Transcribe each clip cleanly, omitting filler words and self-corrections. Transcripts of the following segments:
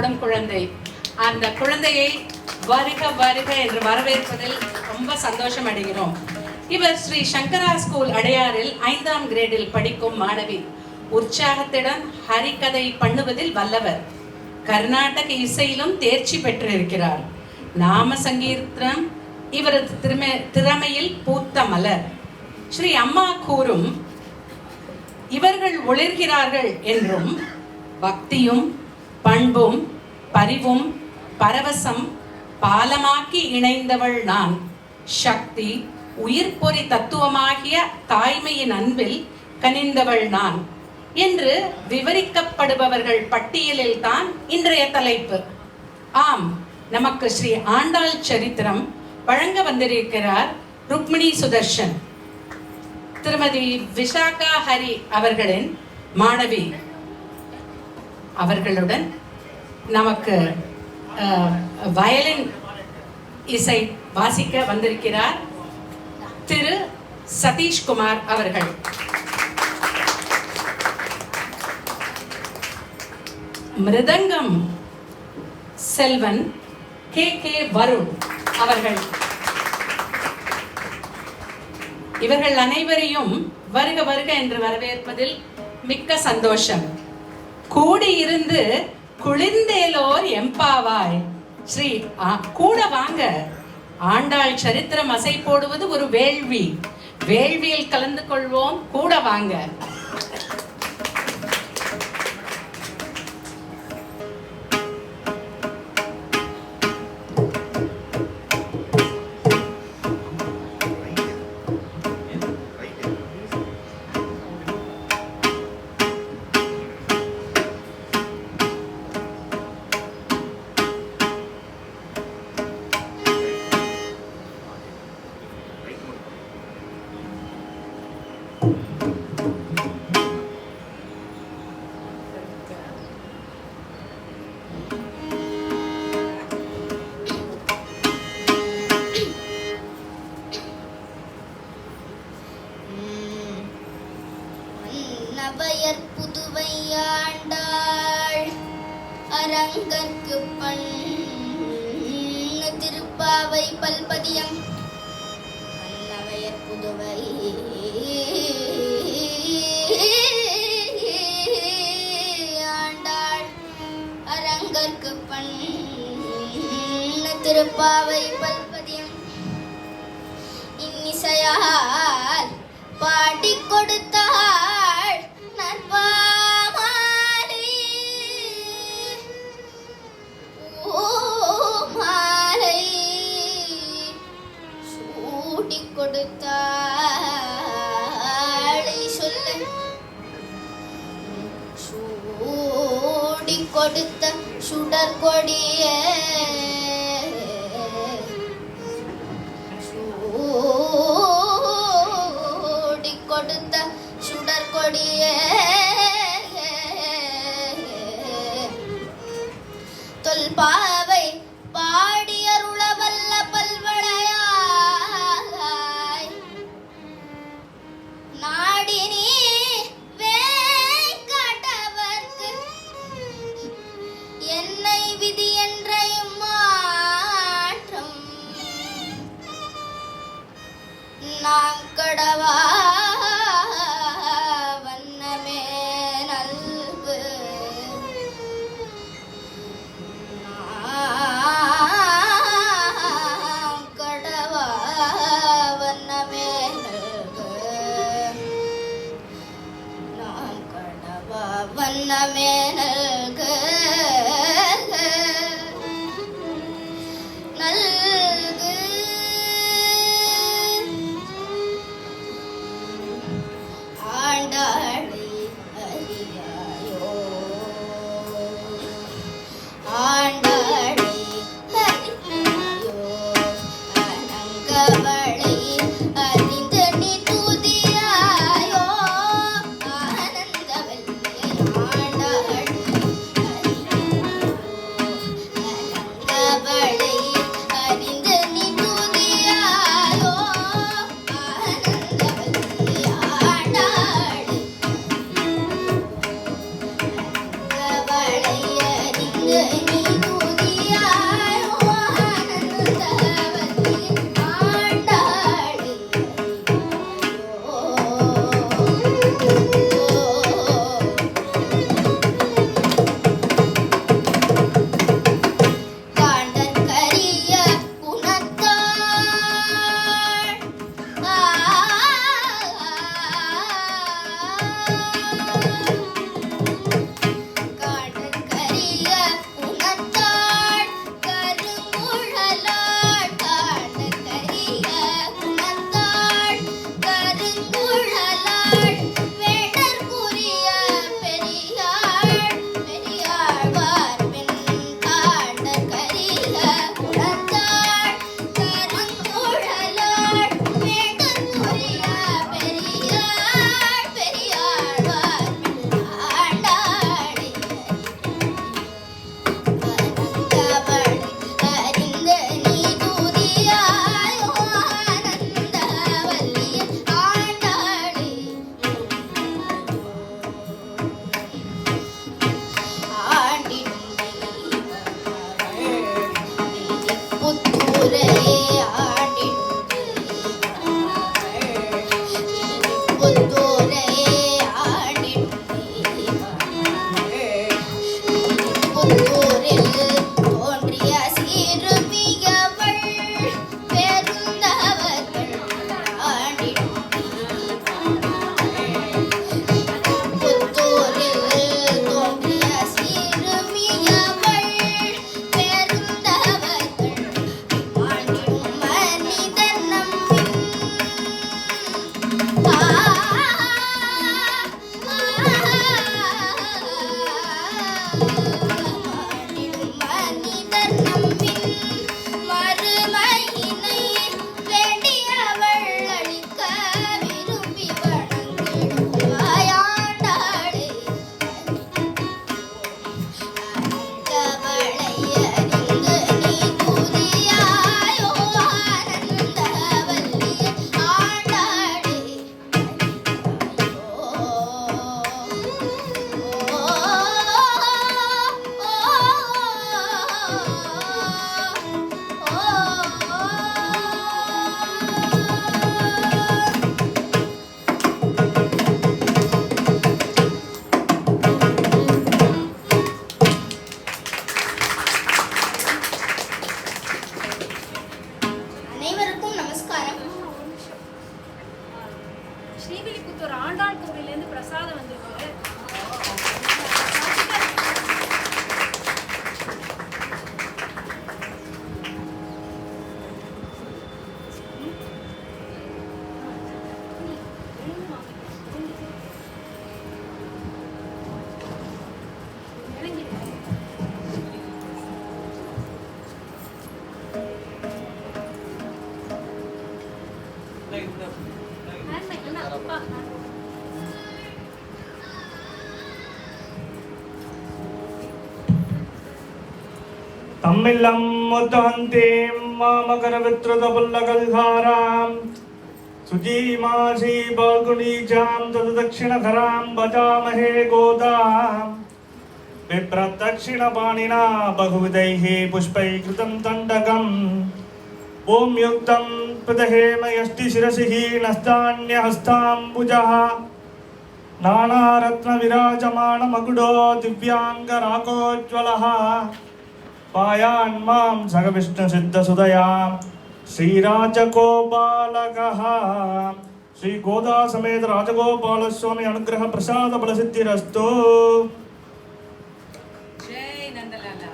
குழந்தை, அந்த குழந்தையை வருக வருக என்று வரவேற்பதில் ரொம்ப சந்தோஷம் அடைகிறோம். இவர் ஸ்ரீ சங்கரா ஸ்கூல் அடையாறில் 5ஆம் கிரேடில் படிக்கும் மாணவி. உற்சாகத்துடன் ஹரிகதை பண்ணுவதில் வல்லவர். கர்நாடக இசையிலும் தேர்ச்சி பெற்றிருக்கிறார். நாம சங்கீர்த்தனம் இவரது திறமையில் பூத்த மலர். ஸ்ரீ அம்மா கூறும் இவர்கள் ஒளிர்கிறார்கள் என்றும் பக்தியும் பண்பும் பரிவும் பரவசம் பாலமாக்கி இணைந்தவள் நான். சக்தி உயிர்பொறி தத்துவமாகிய தாய்மையின் அன்பில் கனிந்தவள் நான் என்று விவரிக்கப்படுபவர்கள் பட்டியலில் தான் இன்றைய தலைப்பு. ஆம், நமக்கு ஸ்ரீ ஆண்டாள் சரித்திரம் வழங்க வந்திருக்கிறார் ருக்மிணி சுதர்ஷன். திருமதி விஷாகா ஹரி அவர்களின் மாணவி. அவர்களுடன் நமக்கு வயலின் இசை வாசிக்க வந்திருக்கிறார் திரு சதீஷ்குமார் அவர்கள். மிருதங்கம் செல்வன் கே வருண் அவர்கள். இவர்கள் அனைவரையும் வருக வருக என்று வரவேற்பதில் மிக்க சந்தோஷம். கூடியிருந்து குளிர்ந்தேலோர் எம்பாவாய். ஸ்ரீ கூட வாங்க. ஆண்டாள் சரித்திரம் அசை போடுவது ஒரு வேள்வி. வேள்வியில் கலந்து கொள்வோம், கூட வாங்க. நபையர் புதுவை ஆண்டாள் அரங்கற்கு பண்ணு திருப்பாவை பல்பதியம். நபையர் புதுவை ஆண்டாள் அரங்கற்கு பண்ணு திருப்பாவை பல்பதியம். இன்னிசையால் பாடிக் கொடுத்தாள் நற்பாமாலை. மாலை சூடிக் கொடுத்தாள் சொல்ல. சூடிக் கொடுத்த சுடற்கொடிய கொடுத்த சுடற்கொடிய தொல்பாவை பாடியருளவல்ல பல்வளையாய். நாடினி வேங்கடவர்க்கு என்னை விதி என்ற மாற்றம் நாம் கடவா வண்ணமே நல்கு. तम्मिल्लं मुद्दहन्तीं मामकरवित्रतपुल्लकल्हारां सुजीमासी बाल्गुणीजां तददक्षिणकरां भजामहे गोदां विप्रदक्षिणपाणिना बहुविधैः पुष्पैः कृतं तण्डकम् ॐ युक्तं प्रदहेम यष्टिशिरसिः नस्तान्यहस्ताम्बुजः नानारत्नविराजमानमकुडो दिव्याङ्गराकोज्ज्वलः पायान्मां सगविष्णुसिद्धसुदया श्रीराजगोपालकः श्रीगोदा समेत राजगोपालस्वामी अनुग्रह प्रसाद बलसिद्धिरस्तु। जय नंदलाला।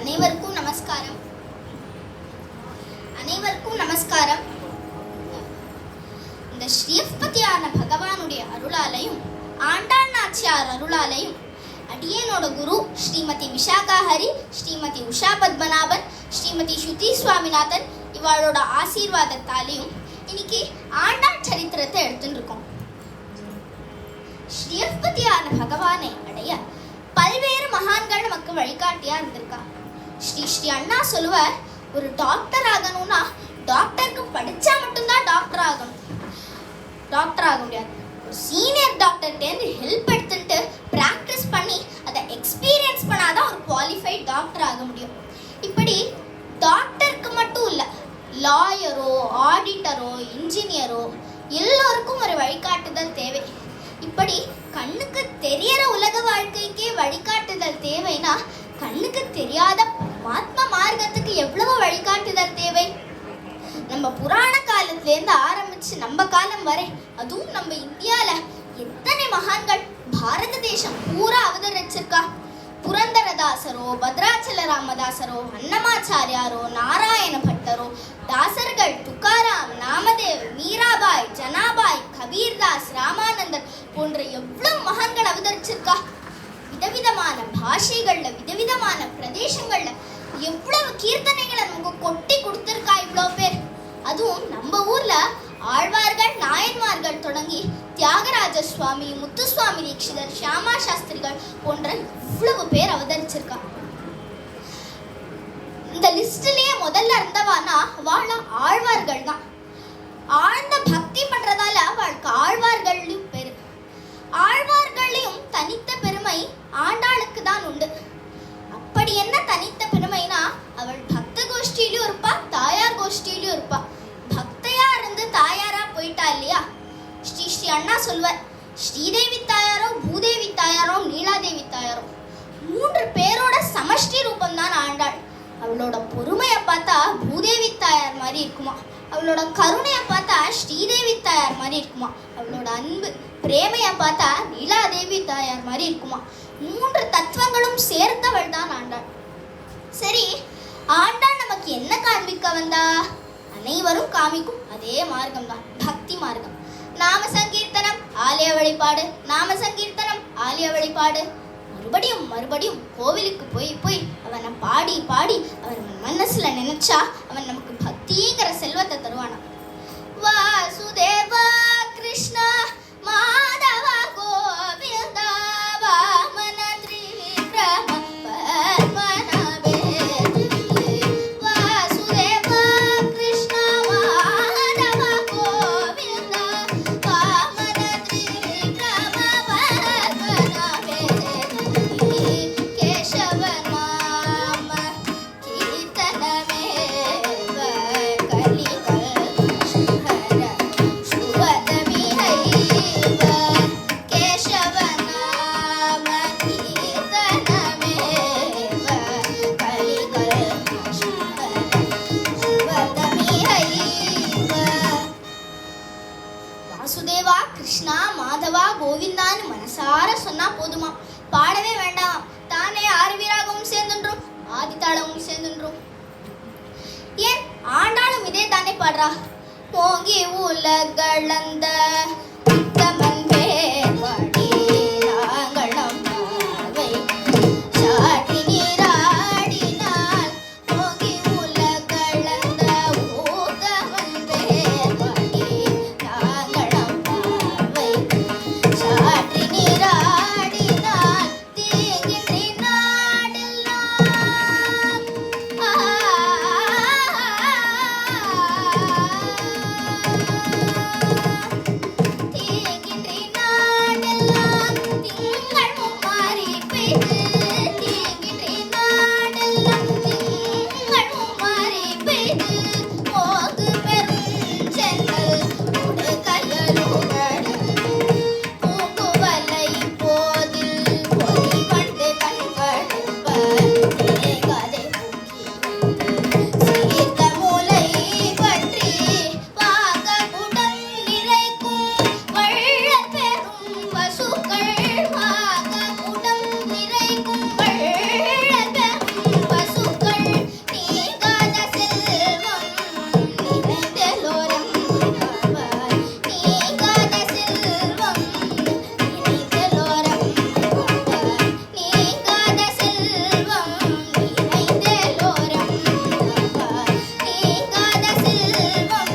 அனைவருக்கும் நமஸ்காரம். இந்த ஸ்ரீயப்பதியான பகவானுடைய அருளாலையும் ஆண்டாள் நாச்சியார் அருளாலையும் அடியேனோட குரு ஸ்ரீமதி விஷாகா ஹரி, ஸ்ரீமதி உஷா பத்மநாபன், ஸ்ரீமதி ஸ்ருதி சுவாமிநாதன் இவளோட ஆசீர்வாதத்தாலையும் இன்னைக்கு ஆண்டாள் சரித்திரத்தை எடுத்துட்டு இருக்கோம். ஸ்ரீயப்பதியான பகவானை அடைய பல்வேறு மகான்கள் நமக்கு வழிகாட்டியா இருந்திருக்கா. ஸ்ரீ அண்ணா சொல்லுவார், ஒரு டாக்டர் ஆகணும்னா டாக்டருக்கு படிச்சா மட்டும்தான் டாக்டர் ஆக முடியாது. ஒரு சீனியர் டாக்டர்கிட்ட ஹெல்ப் எடுத்துட்டு ப்ராக்டிஸ் பண்ணி அதை எக்ஸ்பீரியன்ஸ் பண்ணாதான் ஒரு குவாலிஃபைட் டாக்டர் ஆக முடியும். இப்படி டாக்டருக்கு மட்டும் இல்லை, லாயரோ ஆடிட்டரோ இன்ஜினியரோ எல்லோருக்கும் ஒரு வழிகாட்டுதல் தேவை. இப்படி கண்ணுக்கு தெரியற உலக வாழ்க்கைக்கே வழிகாட்டுதல் தேவைனா கண்ணுக்கு தெரியாத பரமாத்ம மார்க்கத்துக்கு எவ்வளவு வழிகாட்டுதல் தேவை. நம்ம புராண காலத்திலேருந்து ஆரம்பிச்சு நம்ம காலம் வரை, அதுவும் நம்ம இந்தியால எத்தனை மகான்கள் பாரத தேசம் பூரா அவதரிச்சிருக்கா. புரந்தரதாசரோ, பத்ராச்சல ராமதாசரோ, அன்னமாச்சாரியாரோ, நாராயண பட்டரோ, தாசர்கள் துக்காராம், நாமதேவ், மீராபாய், ஜனாபாய், கபீர்தாஸ், ராமானந்தர் போன்ற எவ்வளவு மகான்கள் அவதரிச்சிருக்கா. விதவிதமான பாஷைகள்ல, விதவிதமான பிரதேசங்கள்ல எவ்வளவு கீர்த்தனைகளை நமக்கு கொட்டி கொடுத்திருக்கா இவ்வளவு பேர். அதுவும் நம்ம ஊர்ல ஆழ்வார்கள் நாயன்மார்கள் தொடங்கி தியாகராஜ சுவாமி, முத்துசுவாமி தீட்சிதர், ஷியாமா சாஸ்திரிகள் போன்ற இவ்வளவு பேர் அவதரிச்சிருக்கா. இந்த லிஸ்ட்லயே முதல்ல இருந்தவானா வாழ ஆழ்வார்கள் தான். ஆழ்ந்த பக்தி பண்றதால அவளுக்கு ஆழ்வார்களையும் பேரு. ஆழ்வார்களையும் தனித்த பெருமை ஆண்டாளுக்கு தான் உண்டு. அப்படி என்ன தனித்த பெருமைனா, அவள் பக்த கோஷ்டியிலும் இருப்பா, தாயார் கோஷ்டியிலும் இருப்பா. பக்தையா இருந்து தாயாரா போயிட்டா இல்லையா. ஸ்ரீ அண்ணா சொல்வர், ஸ்ரீதேவி தாயாரோ, பூதேவி தாயாரோ, நீலாதேவி தாயாரோ 3 பேரோட சமஷ்டி ரூபம் தான் ஆண்டாள். அவளோட பொறுமையை பார்த்தா பூதேவி தாயார் மாதிரி இருக்குமா, அவளோட கருணையை பார்த்தா ஸ்ரீதேவி தாயார் மாதிரி இருக்குமா, அவளோட அன்பு பிரேமையை பார்த்தா நீலாதேவி தாயார் மாதிரி இருக்குமா. 3 தத்துவங்களும் சேர்த்தவள் தான் ஆண்டாள். சரி, ஆண்டாள் நமக்கு என்ன காண்பிக்க வந்தா? அனைவரும் காமிக்கும் அதே மார்க்கம் தான், பக்தி மார்க்கம். நாம சங்கீர்த்தனம், ஆலய வழிபாடு, நாம சங்கீர்த்தனம், ஆலய வழிபாடு. மறுபடியும் மறுபடியும் கோவிலுக்கு போய் போய் அவனை பாடி பாடி அவன் மனசுல நினைச்சா அவன் நமக்கு பக்திங்கிற செல்வத்தை தருவானா. வாசுதேவா கிருஷ்ணா மாதவ கோவிந்தா வாமன திரிவிக்ரம பத்மநாபே. வாசுதேவா கிருஷ்ணா மாதவ கோவிந்தா வாமன திரிவிக்ரம பத்மநாபே. கேசவ நாம கீர்த்தனமே கலிகல் சுஹர சுவ மனசார சொன்னா போதுமா, பாடவே வேண்டாம், தானே ஆறுவீராகவும் சேர்ந்துன்றோம், ஆதித்தாளமும் சேர்ந்துன்றோம். ஏன் ஆண்டாளும் இதே தானே பாடுறா. போங்கி உலகளந்த உத்தமன் வேர்படி நாங்களம் பார்வை சாட்டி நீராடினால் போங்கி உலகளந்த உத்தமன் வேர்படி நாங்களம் பார்வை சாட்டி நீராடினால் தீங்கின்றி நாடெல்லாம் தீங்கின்றி நாடெல்லாம் திங்கள் மும்மாரி பெய்து தீங்கின்றி நாடெல்லாம் திங்கள் மும்மாரி பெய்து போகு பெருஞ்சென்னல் உடு கையலுகடு பூங்குவலை போதில் பொறி கண்டு கண்படுப்ப தேகதை சீர்த்த மூலை பற்றி வாக குடம் நிறைக்கும் வள்ளல் பெரும் பசுக்கள் வாக குடம் நிறைக்கும் வள்ளல் பெரும் பசுக்கள் நீங்காத செல்வம் நிறைந்தெல்லோரும் உணர்வார் நீங்காத செல்வம் நிறைந்தெல்லோரும் உணர்வார் நீங்காத செல்வம் நிறைந்தெல்லோரும் உணர்வார் நீங்காத செல்வம்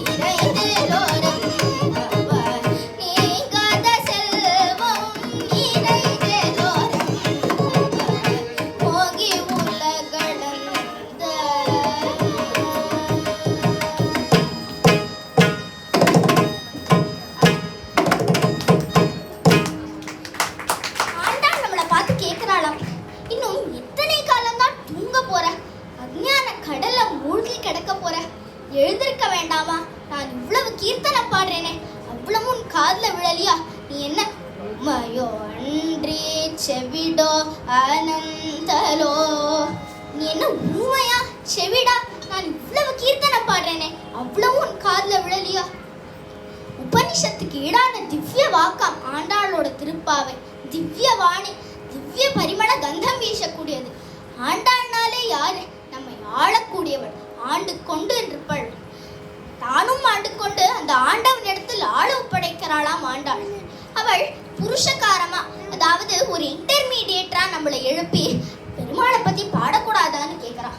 நிறைந்தெல்லோரும் உணர்வார் நீங்காத செல்வம் நிறைந்தெல்லோரும் உணர்வார் போகி உலகளந்த ஆண்டாள் நம்மளை பார்த்து கேட்கிறாளாம், இன்னும் எத்தனை காலம்தான் தூங்க போற, அஞ்ஞான கடல்ல மூழ்கி கிடக்க போற, எழுந்திருக்க வேண்டாமா, நான் இவ்வளவு கீர்த்தனை பாடுறேனே அவ்வளவும் உன் காதுல விழலியா, நீ என்ன உமையோ அன்றி செவிடோ அனந்தலோ, நீ என்ன ஊமையா செவிடா, நான் இவ்வளவு கீர்த்தனை பாடுறேனே அவ்வளவும் உன் காதுல விழலியா. உபனிஷத்துக்கு ஈடான திவ்ய வாக்கம் ஆண்டாளோட திருப்பாவை, திவ்ய வாணி, திவ்ய பரிமள கந்தம் வீசக்கூடியது. ஆண்டாள்னாலே யாரு, நம்மை ஆளக்கூடியவள், ஆண்டு கொண்டு இருப்பள், தானும் ஆண்டு கொண்டு அந்த ஆண்டவன் இடத்தில் ஆள ஒப்படைக்கிறாளாம் ஆண்டாள். அவள் புருஷகாரமா, அதாவது ஒரு இன்டர்மீடியேட்டரா நம்மளை எழுப்பி பெருமாளை பத்தி பாடக்கூடாதான்னு கேட்கிறா.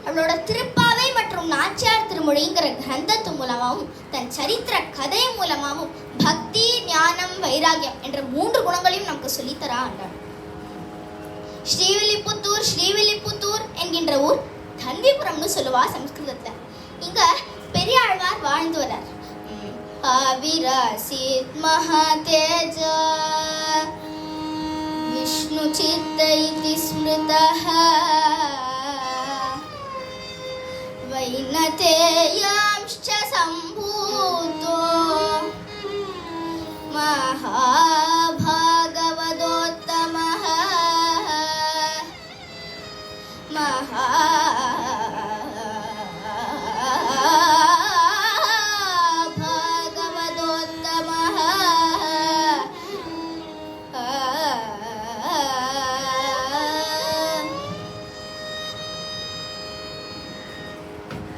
அவளோட திருப்பாவை மற்றும் நாச்சியார் திருமொழிங்கிற கிரந்தத்து மூலமாகவும் தன் சரித்திர கதை மூலமாகவும் பக்தி, ஞானம், வைராகியம் என்ற 3 குணங்களையும் நமக்கு சொல்லித்தரா ஆண்டாள். ஸ்ரீவில்லிபுத்தூர் ஸ்ரீவில்லிபுத்தூர் என்கின்ற ஊர் தன்விபுரம்னு சொல்லுவா சம்ஸ்கிருதத்துல. இங்க பெரியாழ்வார் வாழ்ந்து வரார். ஆவிராசித் மகாதேஜ விஷ்ணு சித்த இதி ஸ்மிருதஹ வைனதேயாம்ச்ச சம்பூதோ மகாபாகவதோத்தமः மகாபாகவதோத்தமः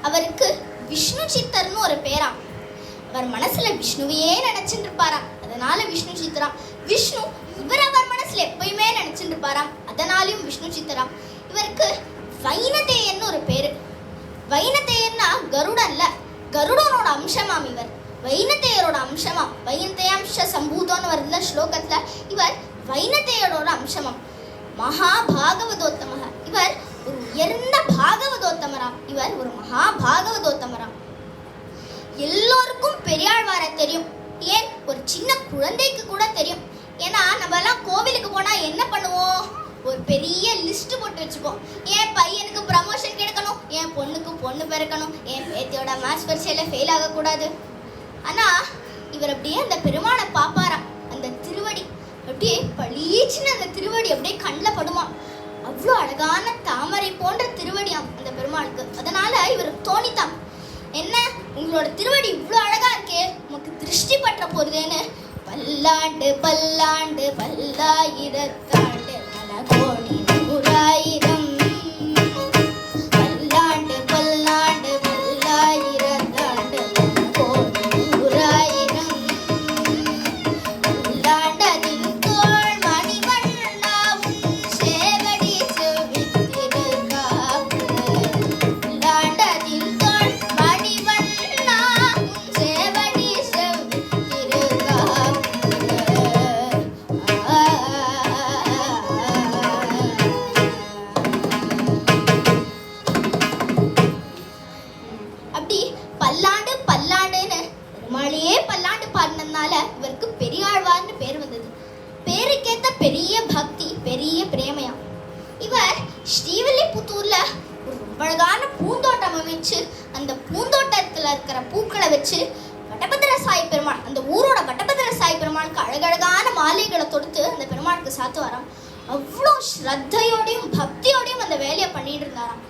அவருக்கு விஷ்ணு சித்தர்னு ஒரு பேராம். அவர் மனசுல விஷ்ணுவையே நினைச்சுட்டு இருப்பாராம், அதனால விஷ்ணு சித்தராம். விஷ்ணு இவர் அவர் மனசுல எப்பயுமே நினைச்சுட்டு இருப்பாராம், அதனாலையும் விஷ்ணு சித்தராம். இவருக்கு வைனதேயன்னு ஒரு பேரு. வைனதேயன்னா கருடன்ல, கருடனோட அம்சமாம் இவர், வைனதேயரோட அம்சமாம். வைனதேயாம்ச சம்பூதோன்னு வருதுல ஸ்லோகத்துல, இவர் வைனதேயரோட அம்சமாம். மகாபாகவதோத்தமக, இவர் ஒரு உயர்ந்த பாகவதோத்தமராம், இவர் ஒரு மகாபாகவதோத்தமராம். எல்லோருக்கும் பெரியாழ்வாரை தெரியும், ஏன் ஒரு சின்ன குழந்தைக்கு கூட தெரியும். ஏன்னா நம்ம எல்லாம் கோவிலுக்கு போனா என்ன பண்ணுவோம், ஒரு பெரிய லிஸ்ட் போட்டு வச்சுப்போம். என் பையனுக்கு ப்ரமோஷன் கிடைக்கணும், என் பொண்ணுக்கு பொண்ணு பிறக்கணும், என் பேத்தியோட மேத்ஸ் பரீட்சையில ஃபெயில் ஆகக்கூடாது. ஆனா இவர் அப்படியே அந்த பெருமானை பாப்பாராம். அந்த திருவடி அப்படியே பளீச்சுன்னு, அந்த திருவடி அப்படியே கண்ணில் படுமா. அவ்வளோ அழகான தாமரை போன்ற திருவடியாம் அந்த பெருமாளுக்கு. அதனால இவருக்கு தோணித்தாம், என்ன உங்களோட திருவடி இவ்வளோ அழகா இருக்கே, உனக்கு திருஷ்டி பற்ற போறதேன்னு பல்லாண்டு பல்லாண்டு பல்லாயிரத்தாண்டு பல கோடி நூறாயிரம். பல்லாண்டு பல்லாண்டு பல்லாயிரத்தாண்டு பல கோடி நூறாயிரம். பல்லாண்டதின் தோள் மணிவண்ணாவும் சேவடி செவ்வித்திருக்காப்பு. பல்லாண்டதின் தோள் மணிவண்ணாவும் சேவடி செவ்வித்திருக்காப்பு. அப்படி பல்லாண்டு பல்லாண்டுன்னு பெருமாளையே பல்லாண்டு பாடினதுனால இவருக்கு பெரியாழ்வார்னு பேர் வந்தது. பேருக்கேத்த பெரிய பக்தி, பெரிய பிரேமையா. இவர் ஸ்ரீவில்லிபுத்தூர்ல ஒரு ரொம்ப அழகான பூந்தோட்டம் அமைச்சு அந்த பூந்தோட்டத்துல இருக்கிற பூக்களை வச்சு வட்டபத்திர சாய் பெருமாள், அந்த ஊரோட வட்டபத்திர சாய் பெருமாளுக்கு அழகழகான மாலைகளை தொடுத்து அந்த பெருமாளுக்கு சாத்து வராம். அவ்வளோ ஸ்ரத்தையோடையும் பக்தியோடையும் அந்த வேலையை பண்ணிட்டு இருந்தாராம்.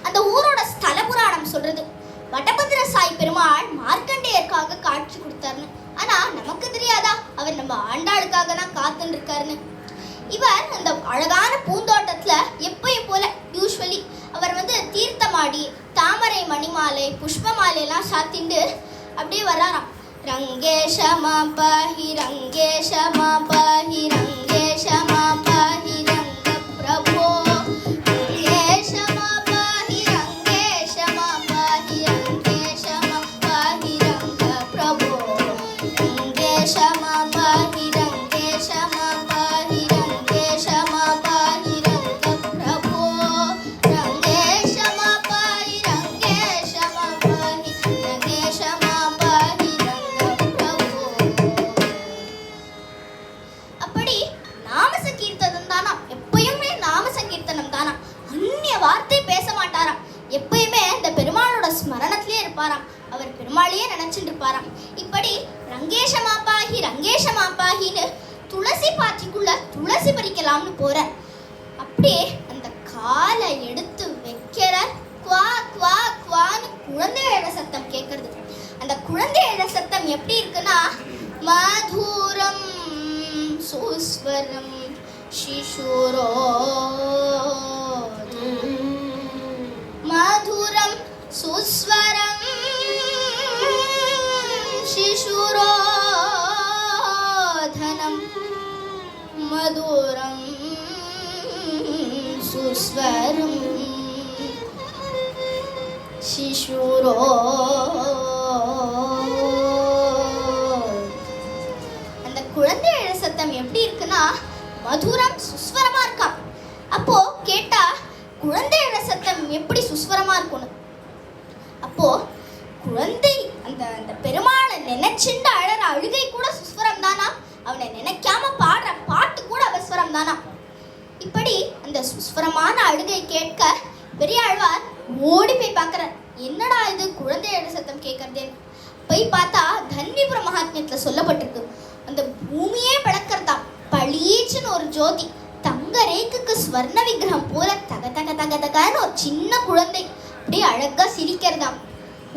அந்த ஊரோட ஸ்தல புராணம் சொல்றது வட்டபத்திர சாய் பெருமாள் மார்க்கண்டேயருக்காக காட்சி கொடுத்தாருன்னு. ஆனா நமக்கு தெரியாதா அவர் நம்ம ஆண்டாளுக்காக தான் காத்துன்னு இருக்காருன்னு. இவர் அந்த அழகான பூந்தோட்டத்துல எப்பயும் போல யூஸ்வலி அவர் தீர்த்தமாடி தாமரை மணிமாலை புஷ்ப மாலை எல்லாம் சாத்திண்டு அப்படியே வராராம். ரங்கேஷமா பாஹி ரங்கேஷமா பாஹி ரங்கேஷமா பாஹி ரங்க பிரபோ. ரங்கேஷமா பாஹி ரங்கேஷமா பாஹி ரங்கேஷமா பாஹி ரங்க பிரபோ. ரங்கேஷமா பாஹி ரங்கேஷமா பாஹி ரங்கேஷமா பாஹி ரங்க பிரபோ. ரங்கேஷமா பாஹி ரங்கேஷமா பாஹி ரங்கேஷமா பாஹி ரங்க பிரபோ. அப்படி நாம சங்கீர்த்தனம் தானா, எப்பயுமே நாம சங்கீர்த்தனம் தானா, அந்நிய வார்த்தை பேச மாட்டாராம். எப்பயுமே இந்த பெருமாளோட ஸ்மரணத்திலே இருப்பாராம். அவர் பெருமாளையே நினைச்சுட்டு இருப்பாராம். இப்படி ரங்கேஷமாப்பாகி ரங்கேஷமாப்பாகின்னு துளசி பாத்திக்குள்ள துளசி பறிக்கலாம்னு போறார். அப்படியே அந்த காலை எடுத்து வைக்கிற குவா குவா குவான்னு குழந்தை எழ சத்தம் கேட்கறது. அந்த குழந்தை எழ சத்தம் எப்படி இருக்குன்னா மதுரம் சுஸ்வரம் சிசுரோ. மதுரம் சுஸ்வரம் சிசுரோதனம். மதுரம் சுஸ்வரம் சிசுரோ. அந்த குழந்தை எழ சத்தம் எப்படி இருக்குன்னா மதுரம் சுஸ்வரமா இருக்கா. அப்போ கேட்டா குழந்தை எழ சத்தம் எப்படி சுஸ்வரமா இருக்கும்னு. அப்போ குழந்தை அந்த அந்த பெருமாளை நினைச்சுண்டு அழற அழுகை கூட சுஸ்வரம் தானா, அவனை நினைக்காம பாடுற பாட்டு கூட அபஸ்வரம் தானா. இப்படி அந்த சுஸ்வரமான அழுகை கேட்க பெரியாழ்வார் ஓடி போய் பார்க்கறார். என்னடா இது குழந்தை எழ சத்தம் கேட்கறதேன்னு போய் பார்த்தா தன்விபுர மகாத்மியத்துல சொல்லப்பட்டிருக்கு. அந்த பூமியே பிளக்கிறதாம். பளீச்சுன்னு ஒரு ஜோதி, தங்க ரேக்குக்கு ஸ்வர்ண விக்கிரகம் போல தக தக தக தகன்னு ஒரு சின்ன குழந்தை அப்படியே அழகா சிரிக்கிறதாம்.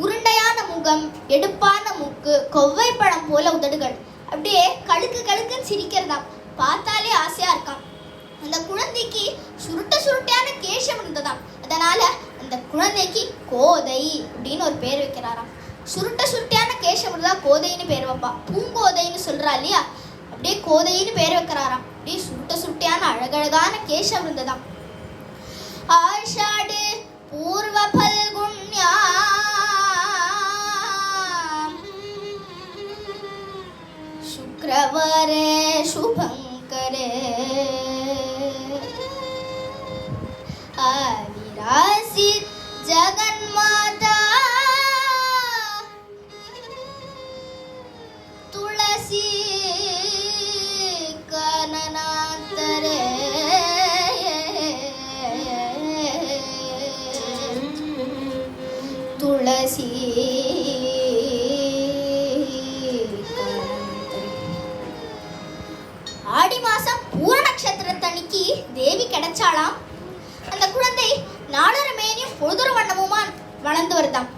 உருண்டையான முகம், எடுப்பான மூக்கு, கொவ்வை பழம் போல உதடுகள், அப்படியே கழுக்கு கழுக்குன்னு சிரிக்கிறதாம். பார்த்தாலே ஆசையா இருக்காம். அந்த குழந்தைக்கு சுருட்ட சுருட்டையான கேசம் இருந்ததாம். அதனால அந்த குழந்தைக்கு கோதை அப்படின்னு ஒரு பேர் வைக்கிறாராம். சுருட்ட சுருட்டையான கேசம் இருந்தா கோதைன்னு பேர் வைப்பா. பூங்கோதைன்னு சொல்றா இல்லையா, அப்படியே கோதைன்னு பேர் வைக்கிறாராம். அப்படியே சுருட்ட சுருட்டையான அழகழகான கேசம் இருந்ததாம். ஆஷாடு பூர்வ பல்குண்யா शुक्रवारे शुभंकरे आविरासित जगन्माता तुलसी काननांतरे तुलसी ஆடி மாசம் பூர நட்சத்திரத்தன்னைக்கு தேவி கிடைச்சாலாம். அந்த குழந்தை நாளொரு மேனியும் பொழுதொரு வண்ணமுமா வளர்ந்து வருதாம்.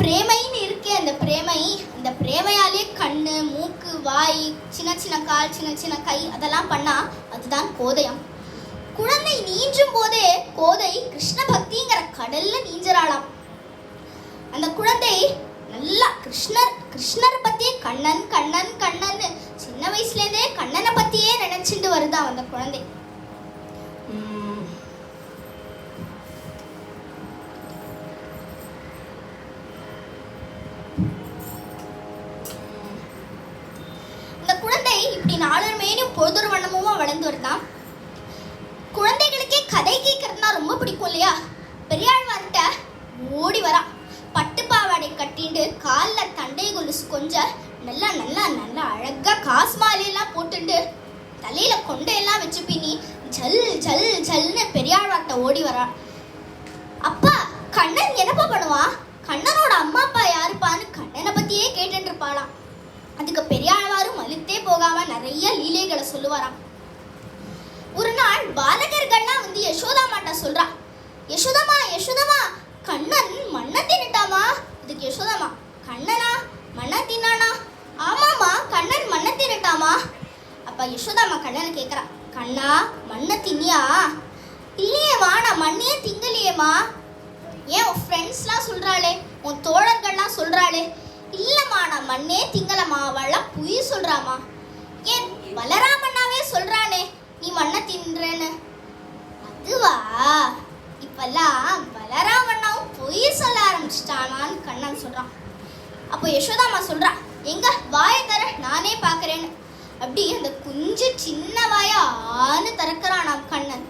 பிரேமைன்னு இருக்கே அந்த அந்த பிரேமையாலே கண்ணு, மூக்கு, வாய், சின்ன சின்ன கால், சின்ன சின்ன கை அதெல்லாம் பண்ணா அதுதான் கோதையாம். குழந்தை நீஞ்சும் போதே கோதை கிருஷ்ண பக்திங்கிற கடல்ல நீஞ்சறாளாம். அந்த குழந்தை நல்லா கிருஷ்ணர் பத்தியே கண்ணன் கண்ணன் கண்ணன்னு சின்ன வயசுலேருந்தே கண்ணனை பத்தியே நினைச்சிட்டு வருதா அந்த குழந்தை. இந்த குழந்தை இப்படி நாளொரு மேலும் பொழுதொரு வண்ணமுமா வளர்ந்து வருதான். குழந்தைகளுக்கே கதை கேட்கறதுனா ரொம்ப பிடிக்கும் இல்லையா? பெரியாழ்வார்கிட்ட ஓடி வரா. பட்டு பாவாடை கட்டிட்டு காலில் தண்டை கொலுசு கொஞ்சம் நல்லா நல்லா நல்லா அழகா காசு மாலையெல்லாம் போட்டுட்டு தலையில கொண்டையெல்லாம் வச்சு பின்னி ஜல் ஜல் ஜல்னு பெரியாழ்வார்கிட்ட ஓடி வரா. அப்பா, கண்ணன் என்னப்பா பண்ணுவான்? கண்ணனோட அம்மா அப்பா யாருப்பான்னு கண்ணனை பத்தியே கேட்டுட்டு இருப்பாளாம். அதுக்கு பெரியாழ்வாரும் மலித்தே போகாம நிறைய லீலைகளை சொல்லுவாராம். ஒரு நாள் பாலகர்கள்லாம் வந்து யசோதாமாட்ட சொல்றா, யசோதாமா யசோதாமா, கண்ணன் மண்ணை தின்னுட்டாமா. இதுக்கு யசோதாமா, கண்ணனா மண்ணை தின்னானா? ஆமாமா, கண்ணன் மண்ணை தின்னுட்டாமா. அப்ப யசோதாமா கண்ணனை கேட்கறா, கண்ணா மண்ணை தின்னியா? இல்லையேம்மா, நான் மண்ணையே திங்கலையேம்மா. ஏன் உன் ஃப்ரெண்ட்ஸ்லாம் சொல்றாளே, உன் தோழர்கள்லாம் சொல்றாளே? இல்லம்மா, நான் மண்ணே திங்கலம்மா, அவள்லாம் பொய் சொல்றாமா. ஏன் பலராமண்ணாவே சொல்றானே நீ மண்ணை தின்றேன்னு. அதுவா, இப்பெல்லாம் பலராமண்ணாவும் பொய் சொல்ல ஆரம்பிச்சிட்டானான்னு கண்ணன் சொல்றான். அப்போ யசோதாமா சொல்றா, எங்க வாயை தர, நானே பார்க்கறேன்னு. அப்படி அந்த குஞ்சு சின்ன வாயா ஆன்னு திறக்கிறானாம் கண்ணன்.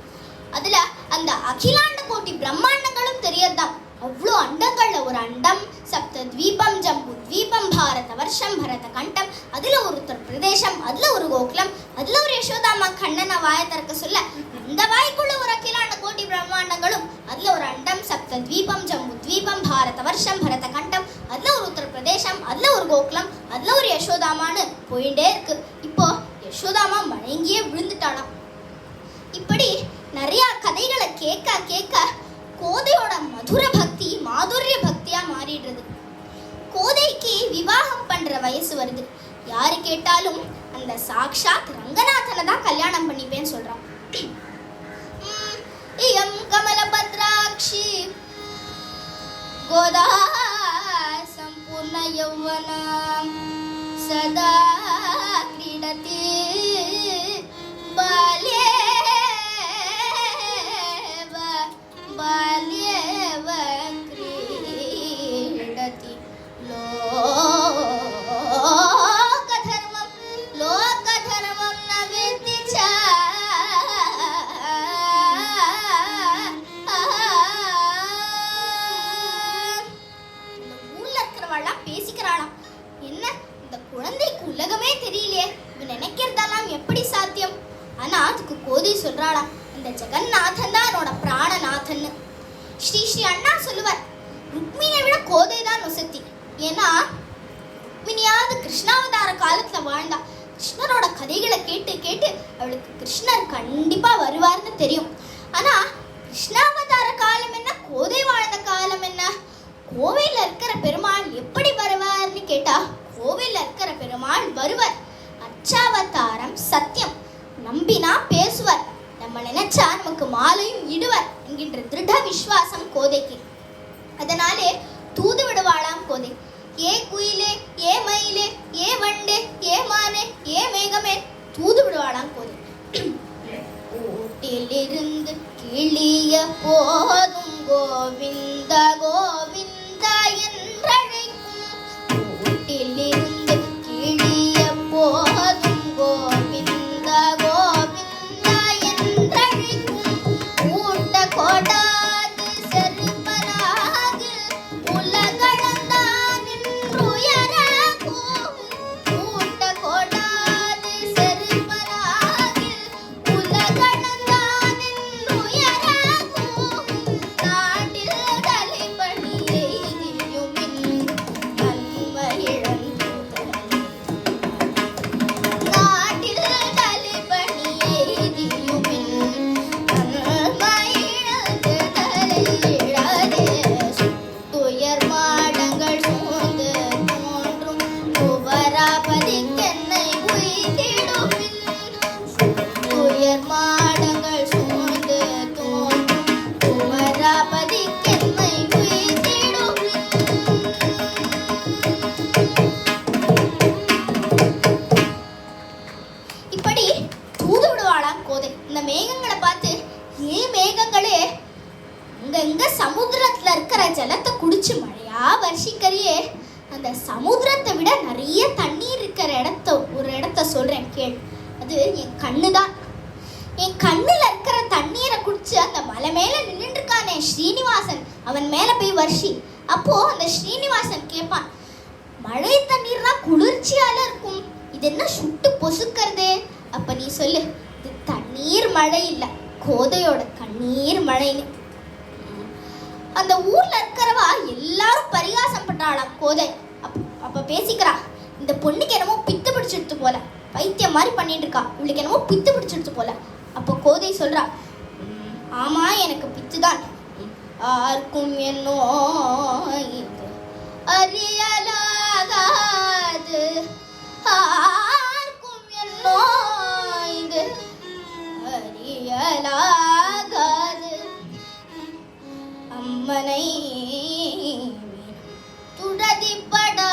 அதுல அந்த அகிலாண்ட கோட்டி பிரம்மாண்டங்களும் தெரியறதாம். அவ்வளோ அண்டங்கள்ல ஒரு அண்டம், சப்த தீபம், ஜம்பு தீபம், பாரத வருஷம், பரத கண்டம், அதுல ஒரு உத்தர பிரதேசம், அதுல ஒரு கோகுலம், அதுல ஒரு யசோதாமா கண்ணனை வாயை திறக்க சொல்ல அந்த வாய்க்குள்ள ஒரு அகிலாண்ட கோட்டி பிரம்மாண்டங்களும், அதுல ஒரு அண்டம், சப்த தீபம், ஜம்பு தீபம், பாரத வருஷம், பரத கண்டம், அதுல ஒரு உத்தர பிரதேசம், அதுல ஒரு கோகுலம், அதுல ஒரு யசோதாமான்னு போயிட்டே இருக்கு. இப்போ யசோதாமா மயங்கியே விழுந்துட்டாளாம். இப்படி நிறைய கதைகளை கேட்க கேட்க கோதையோட மதுர பக்தி மாதுரிய பக்தியா மாறிடுறது. கோதைக்கு விவாகம் பண்ற வயசு வருது. யாரு கேட்டாலும் அந்த சாக்ஷாத் ரங்கநாதனை தான் கல்யாணம் பண்ணிப்பேன்னு சொல்றான். இயம் கமலபத்ராக்ஷி கோதா சம்பூர்ண யௌவனம் சதா கிரீடதி பால்யே बाल्येव क्रीडति लोकधर्मं न वेत्ति च ஊர்ல இருக்கிறவெல்லாம் பேசிக்கிறாளாம். என்ன, இந்த குழந்தைக்கு உலகமே தெரியலையே, இவன் நினைக்கிறதெல்லாம் எப்படி சாத்தியம்? ஆனா அதுக்கு கோதை சொல்றாளாம், இந்த ஜெகநாதன் தான் என்னோட பிராணநாதன். ஸ்ரீ அண்ணா சொல்லுவார், ருக்மிணியை விட கோதை தான் வசதி. ஏன்னா ருக்மிணியாவது கிருஷ்ணாவதார காலத்துல வாழ்ந்தா. கிருஷ்ணரோட கதைகளை கேட்டு கேட்டு அவளுக்கு கிருஷ்ணர் கண்டிப்பா வருவார்னு தெரியும். ஆனா கிருஷ்ணாவதார காலம் என்ன, கோதை வாழ்ந்த காலம் என்ன? கோவையில இருக்கிற பெருமாள் எப்படி வருவார்னு கேட்டா, கோவையில இருக்கிற பெருமாள் வருவர். அச்சாவதாரம் சத்தியம், நம்பினா பேசுவர், நம்ம நினைச்சா நமக்கு மாலையும் இடுவர் என்கின்ற திருட விசுவாசம் கோதைக்கு. அதனாலே தூது விடுவாளாம் கோதை. ஏ குயிலே, ஏ மயிலே, ஏ வண்டே, ஏ மானே, ஏ மேகமே, தூது விடுவாளாம் கோதை. கூட்டிலிருந்து கிளிய போதும் கோவிந்த கோவிந்த என்றழைக்கும். கூட்டிலிருந்து கிளிய போதும் கோவிந்த கோவிந்த என்றழைக்கும். கூட்ட கோடாது செருப்பனாது உலகளந்தான் என்றுயரக்கும். கூட்ட கோடாது செருப்பனாது உலகளந்தான் என்றுயரக்கும். நாட்டில் தலைப்பணி எய்தியும் அந்த மேகங்களை பார்த்து, ஏன் மேகங்களே அங்கங்க சமுத்திரத்துல இருக்கிற ஜலத்தை குடிச்சு மழையா வருஷிக்கறியே, அந்த சமுத்திரத்தை விட நிறைய தண்ணீர் இருக்கிற ஒரு இடத்த சொல்றேன் கேள். அது என் கண்ணு தான். என் கண்ணுல இருக்கிற தண்ணீரை குடிச்சு அந்த மலை மேல நின்றுட்டு இருக்கானே ஸ்ரீனிவாசன், அவன் மேல போய் வருஷி. அப்போ அந்த ஸ்ரீனிவாசன் கேட்பான், மழை தண்ணீர்னா குளிர்ச்சியால இருக்கும், இது என்ன சுட்டு பொசுக்கிறது? அப்ப நீ சொல்லு, இது தண்ணீர் மழை இல்ல, கோதையோட கண்ணீர் மழைன்னு. அந்த ஊர்ல இருக்கிறவா எல்லாரும் பரிகாசம் பண்றாளாம் கோதை. அப்ப பேசிக்கிறா, இந்த பொண்ணுக்கு என்னமோ பித்து பிடிச்சிடுத்து போல, பைத்தியம் மாதிரி பண்ணிட்டு இருக்கா, இவளுக்கு என்னமோ பித்து பிடிச்சிடுத்து போல. அப்போ கோதை சொல்றா, ஆமா எனக்கு பித்துதான், யாருக்கும் என்னோ இது அறியலாகாது, யாருக்கும் என்னோ இது அறியலாகாது, அம்மனை துடதிப்படாது,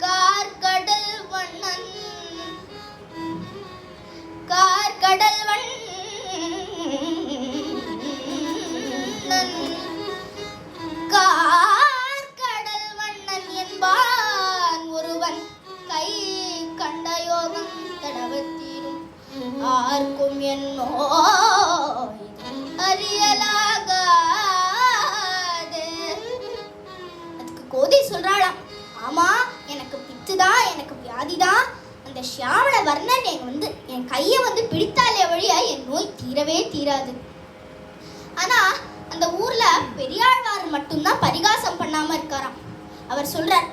கார்கடல் வண்ணன் கார்கடல் வண்ணன் கார்கடல் வண்ணன் என்பான் ஒருவன், கை கண்ட யோகம் தடவத்தீரும், ஆர்க்கும் என்னோ அறியலாகாது. அதுக்கு கோதை சொல்றாளாம், ஆமா எனக்கு பித்துதான், எனக்கு வியாதிதான், அந்த ஷியாமள வர்ணன் என் கையை பிடித்தாலே வழியா என் நோய் தீரவே தீராது. ஆனா அந்த ஊர்ல பெரியாழ்வார் மட்டும்தான் பரிகாசம் பண்ணாம இருக்காராம். அவர் சொல்றார்,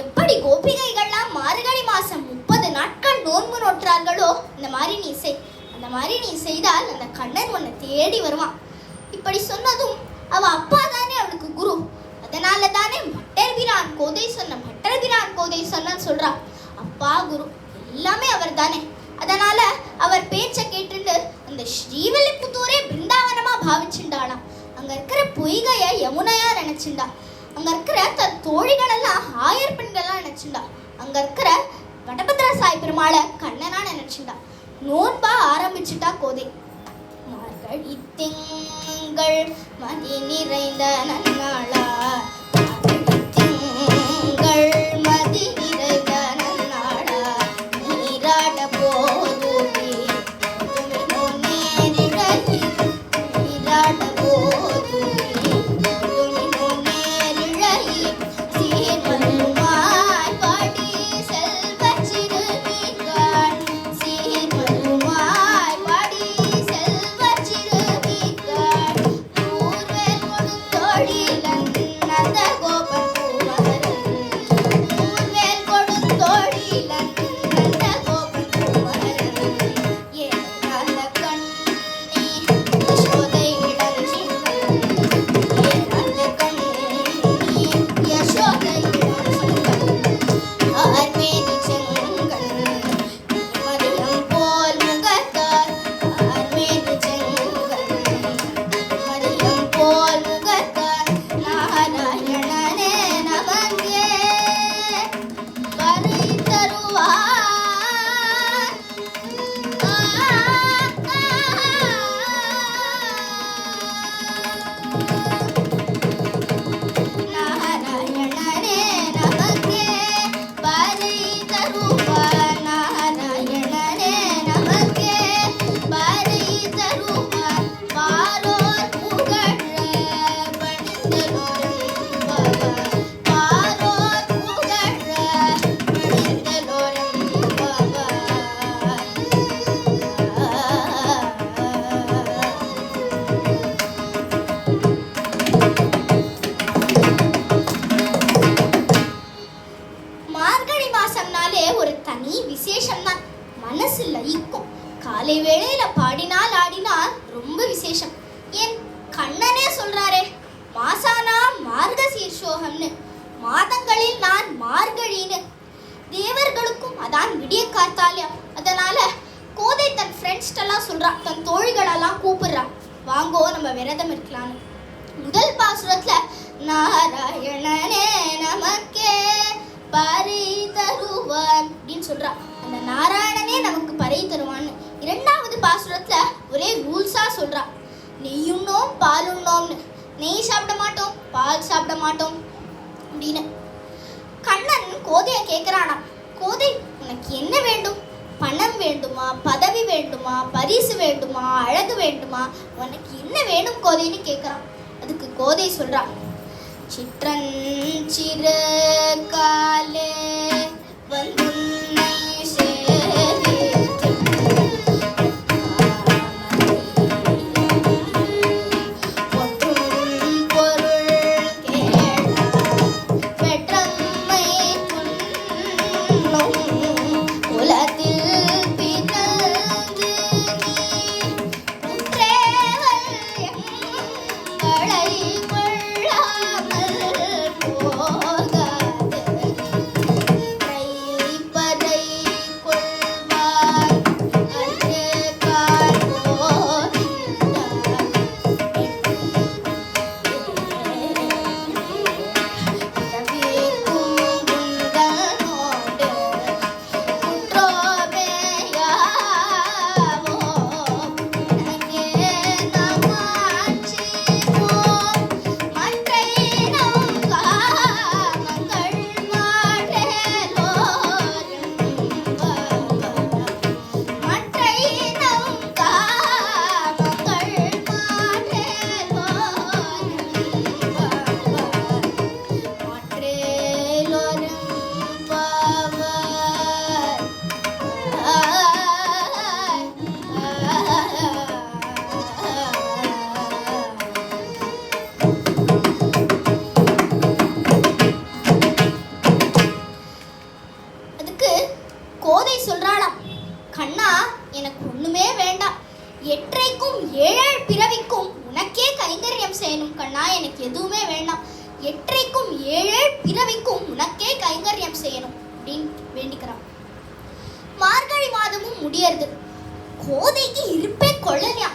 எப்படி கோபிகைகள்லாம் மார்கழி மாசம் 30 நாட்கள் நோன்பு நோற்றார்களோ அந்த மாதிரி நீ செய், அந்த மாதிரி நீ செய்தால் அந்த கண்ணன் உன்னை தேடி வருவான். இப்படி சொன்னதும் அவ அப்பா தானே அவளுக்கு குரு, அதனால தானே பட்டர்பிரான் கோதை சொன்ன சொல்றா, அப்பா குரு எல்லாமே அவர் தானே. அதனால அவர் பேச்ச கேட்டு அந்த ஸ்ரீவில்லிபுத்தூரே பிருந்தாவனமா பாவிச்சுண்டாளாம். அங்க இருக்கிற பொய்கைய யமுனையா நினைச்சுண்டா, அங்க இருக்கிற தன் தோழிகள் எல்லாம் ஆயர் பெண்கள்லாம் நினைச்சுண்டா, அங்க இருக்கிற வடபத்ர சாய் பெருமாளை கண்ணனா நினைச்சுண்டா. நோன்பா ஆரம்பிச்சுட்டா கோதை. மார்கழி திங்கள் மதி நிறைந்த நன்னாளா, திங்கள் மதி நிறைந்த நன்னாளா, நீராட போதுமே நேரிழி, நீராட போதுமே நேரிழி, சீர்மருமாய் பாடி செல்வ சிறுமிகள், சீர்மருமாய் பாடி செல்வ சிறுமிகள், ஊர்வேல் கொடுத்தொழிலன் நந்த கோபன் குமரன், ஊர்வேல் கொடுத்தொழிலன் நந்த கோபன் குமரன், ஏறாத கண்ணி யசோதை இளஞ்சிங்கன், ஏறாத கண்ணி யசோதை இளஞ்சிங்கன், ஆர்மேனி செங்கன் மதியம் போல் முகத்தார், ஆர்மேனி செங்கன் மதியம் போல் முகத்தார், நாராயணனே நமக்கே வரை தருவார். நாராயணனே நமக்கே வரை தருவார், நாராயணனே நமக்கே வரை தருவார், பாரோர் புகழ பணிந்தலோரும் பாவார், பாரோர் புகழ பணிந்தலோரும் பாவார். மார்கழி மாசம்னாலே ஒரு தனி விசேஷம் தான், மனசு லயிக்கும். காலை வேளையில பாடினால் ஆடினால் ரொம்ப விசேஷம். என் கண்ணனே சொல்றாரே, மாசானா மார்க சீர்ஷோகம்னு, மாதங்களில் நான் மார்கழின்னு. தேவர்களுக்கும் அதான் விடிய காத்தாலியா. அதனால கோதை தன் ஃப்ரெண்ட்ஸ்டெல்லாம் சொல்றா, தன் தோழிகளெல்லாம் கூப்பிடுறா, வாங்கோ நம்ம விரதம் இருக்கலான்னு. முதல் பாசுரத்துல நாராயணனே நமக்கே பரி தருவான் அப்படின்னு சொல்றா. அந்த நாராயணனே நமக்கு பரி பாசுரத்துல ஒரே ரூல்ஸா சொல்றா, நெய்யுண்ணோம் பால் உண்ணோம்னு. நெய் சாப்பிட மாட்டோம், பால் சாப்பிட மாட்டோம் அப்படின்னு. கண்ணன் கோதைய கேட்கிறானா, கோதை உனக்கு என்ன வேண்டும்? பணம் வேண்டுமா, பதவி வேண்டுமா, பரிசு வேண்டுமா, அழகு வேண்டுமா, உனக்கு என்ன வேணும் கோதைன்னு கேட்கிறான். அதுக்கு கோதை சொல்றா, சிற்றன் சிறு காலே வந்துன்னை எற்றைக்கும் ஏழு பிறவிக்கும் உனக்கே கைங்கரியம் செய்யணும் அப்படின்னு வேண்டிக்கிறான். மார்கழி மாதமும் முடியறது. கோதைக்கு இருப்பே கொள்ளலையா.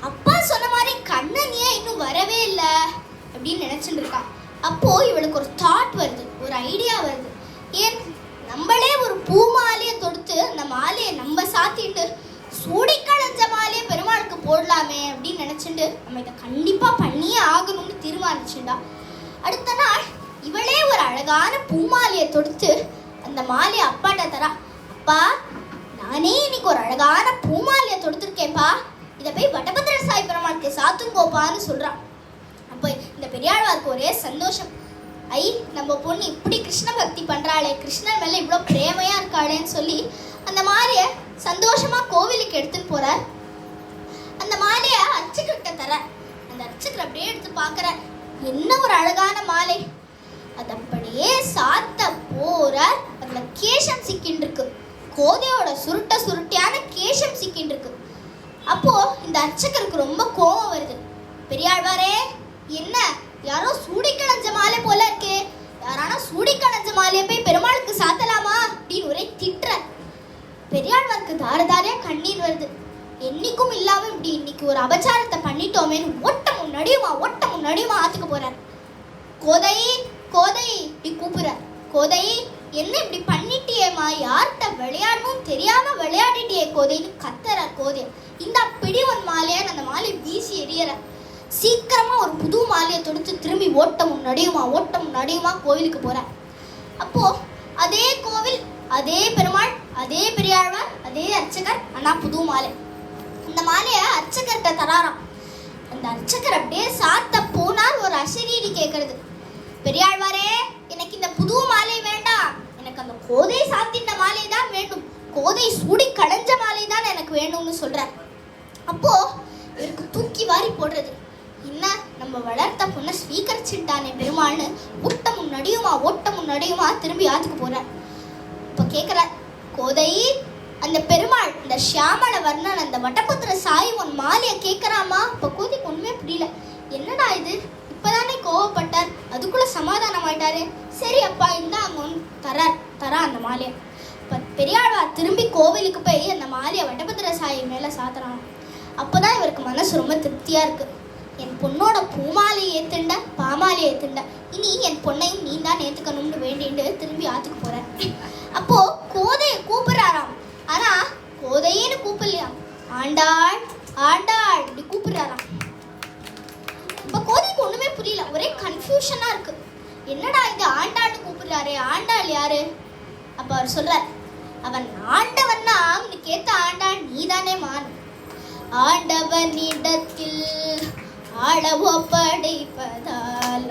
அப்பா சொன்ன மாதிரி கண்ணன் ஏன் இன்னும் வரவே இல்லை அப்படின்னு நினைச்சுட்டு இருக்கா. அப்போ இவளுக்கு ஒரு தாட் வருது, ஒரு ஐடியா வருது. ஏன் நம்மளே ஒரு பூ மாலையை தொடுத்து அந்த மாலையை நம்ம சாத்திட்டு சூடிக்களைஞ்ச மாலையை பெருமாளுக்கு போடலாமே அப்படின்னு நினைச்சுட்டு நம்ம இதை கண்டிப்பா பண்ணியே ஆகணும்னு தீர்மானிச்சுட்டா. அடுத்த நாள் இவளே ஒரு அழகான பூமாலையை தொடுத்து அந்த மாலையை அப்பாட்ட தரா. அப்பா, நானே இன்னைக்கு ஒரு அழகான பூமாலையை தொடுத்திருக்கேன்ப்பா, இதை போய் வடபத்திர சாய் பெருமாளுக்கு சாத்துங்கோப்பான்னு சொல்றான். அப்போ இந்த பெரியாழ்வாருக்கு ஒரே சந்தோஷம். ஐ, நம்ம பொண்ணு இப்படி கிருஷ்ண பக்தி பண்றாளே, கிருஷ்ணன் மேல இவ்வளோ பிரேமையா இருக்காளேன்னு சொல்லி அந்த மாலையை சந்தோஷமா கோவிலுக்கு எடுத்துன்னு போறார். அந்த மாலையை அர்ச்சகர்கிட்ட தர. அந்த அர்ச்சகர் அப்படியே எடுத்து பார்க்கற, என்ன ஒரு அழகான மாலை. அது அப்படியே சாத்த போறார். அதுல கேசம் சிக்கின்னு இருக்கு. கோதையோட சுருட்டியான கேசம் சிக்கின்னு இருக்கு. அப்போ இந்த அர்ச்சகருக்கு ரொம்ப கோபம் வருது. பெரியாழ்வாரே, என்ன யாரோ சூடிக்கணைஞ்ச மாலை போல இருக்கே, யாரானா சூடிக்கணைஞ்ச மாலையை போய் பெருமாளுக்கு சாத்தலாமா அப்படின்னு ஒரே திட்டுற. பெரியாழ்வாருக்கு தாரதாரியா கண்ணீர் வருது. என்னைக்கும் இல்லாம இப்படி இன்னைக்கு ஒரு அபச்சாரத்தை பண்ணிட்டோமேன்னு ஓட்ட முன்னாடியுமா ஆத்துக்கு போறார். கோதை கோதை இப்படி கூப்பிடுறார். கோதை, என்ன இப்படி பண்ணிட்டியேமா, யார்கிட்ட விளையாடணும் தெரியாம விளையாடிட்டியே கோதைன்னு கத்துறார். கோதை, இந்த பிடி ஒன் மாலையான்னு அந்த மாலையை வீசி எறியற. சீக்கிரமா ஒரு புது மாலையை தொடுத்து திரும்பி ஓட்ட முன்னாடியுமா கோவிலுக்கு போற. அப்போ அதே கோவில், அதே பெருமாள், அதே பெரியாழ்வார், அதே அர்ச்சகர், ஆனா புது மாலை. அந்த மாலையை அர்ச்சகர்கிட்ட தராராம். அந்த அர்ச்சகர் அப்படியே சாத்த போனால் ஒரு அசரீரி கேட்கறது, பெரியாழ்வாரே, எனக்கு இந்த புது மாலை வேண்டாம், எனக்கு அந்த கோதை சாத்தின மாலை தான் வேண்டும், கோதை சூடி கடைஞ்ச மாலை தான் எனக்கு வேணும்னு சொல்றார். அப்போ இவருக்கு தூக்கி வாரி போடுறது. என்ன, நம்ம வளர்த்த பொண்ணை ஸ்வீகரிச்சுட்டானே பெருமாள்னு ஓட்ட முன்னாடியுமா திரும்பி ஆத்துக்கு போறார். இப்போ கேட்குறார், கோதை, அந்த பெருமாள், இந்த ஷியாமள வர்ணன், அந்த வடபத்திர சாய் உன் மாலையை கேட்குறாமா? இப்போ கோதைக்கு ஒன்றுமே புரியல. என்னடா இது, இப்போதானே கோவப்பட்டார், அதுக்குள்ளே சமாதானம் ஆயிட்டாரு. சரி அப்பா, இந்தாங்கன்னு தரா அந்த மாலையை. இப்போ பெரியாழ்வார் திரும்பி கோவிலுக்கு போய் அந்த மாலையை வடபத்திர சாய் மேலே சாத்துறான். அப்போதான் இவருக்கு மனசு ரொம்ப திருப்தியாக இருக்கு. என் பொண்ணோட பூமாலையை ஏத்துண்ட, பாமாலையை ஏத்துண்ட, இனி என் பொண்ணையும் நீ தான் ஏத்துக்கணும்னு வேண்டிட்டு திரும்பி ஆத்துக்கு போறார். அப்போ கோதையை கூப்பிடுறாராம். ஆனா கோதையேன்னு கூப்பிடலையாம். ஆண்டாள் ஆண்டாள் இப்படி கூப்பிடுறாராம். இப்ப கோதைக்கு ஒண்ணுமே புரியல, ஒரே கன்ஃபியூஷனா இருக்கு. என்னடா இது ஆண்டாள்னு கூப்பிடுறாரே, ஆண்டாள் யாரு? அப்ப அவர் சொல்றார், அவன் ஆண்டவன்னா அவனுக்கு ஏத்த ஆண்டாள் நீதானே மான். ஆண்டவனிடத்தில் ஆளவோ படைப்பதால்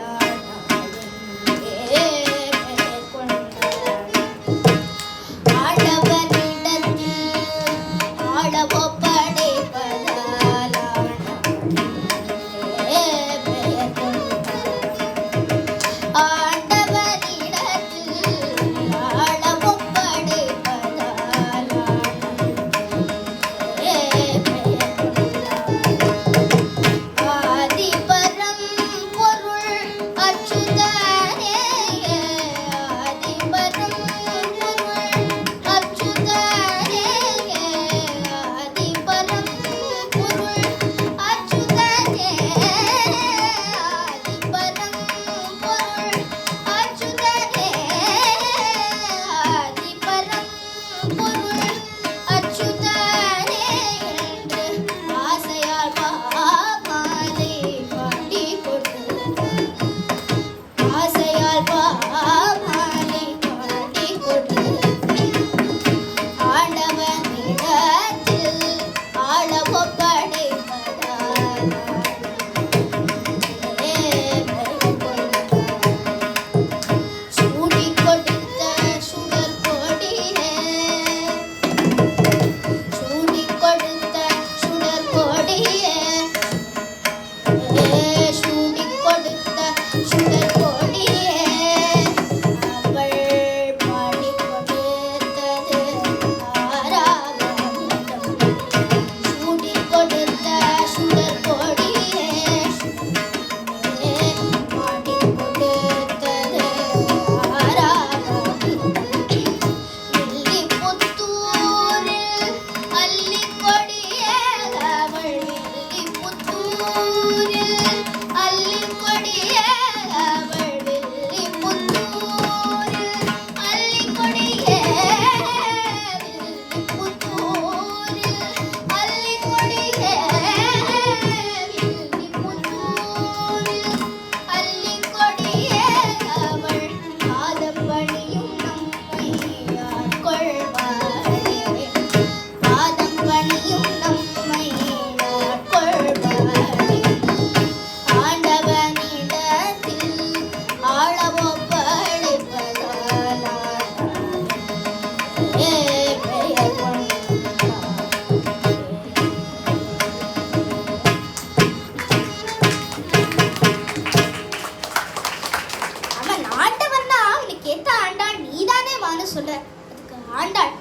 சொல்ற. அதுக்கு ஆண்டாள்,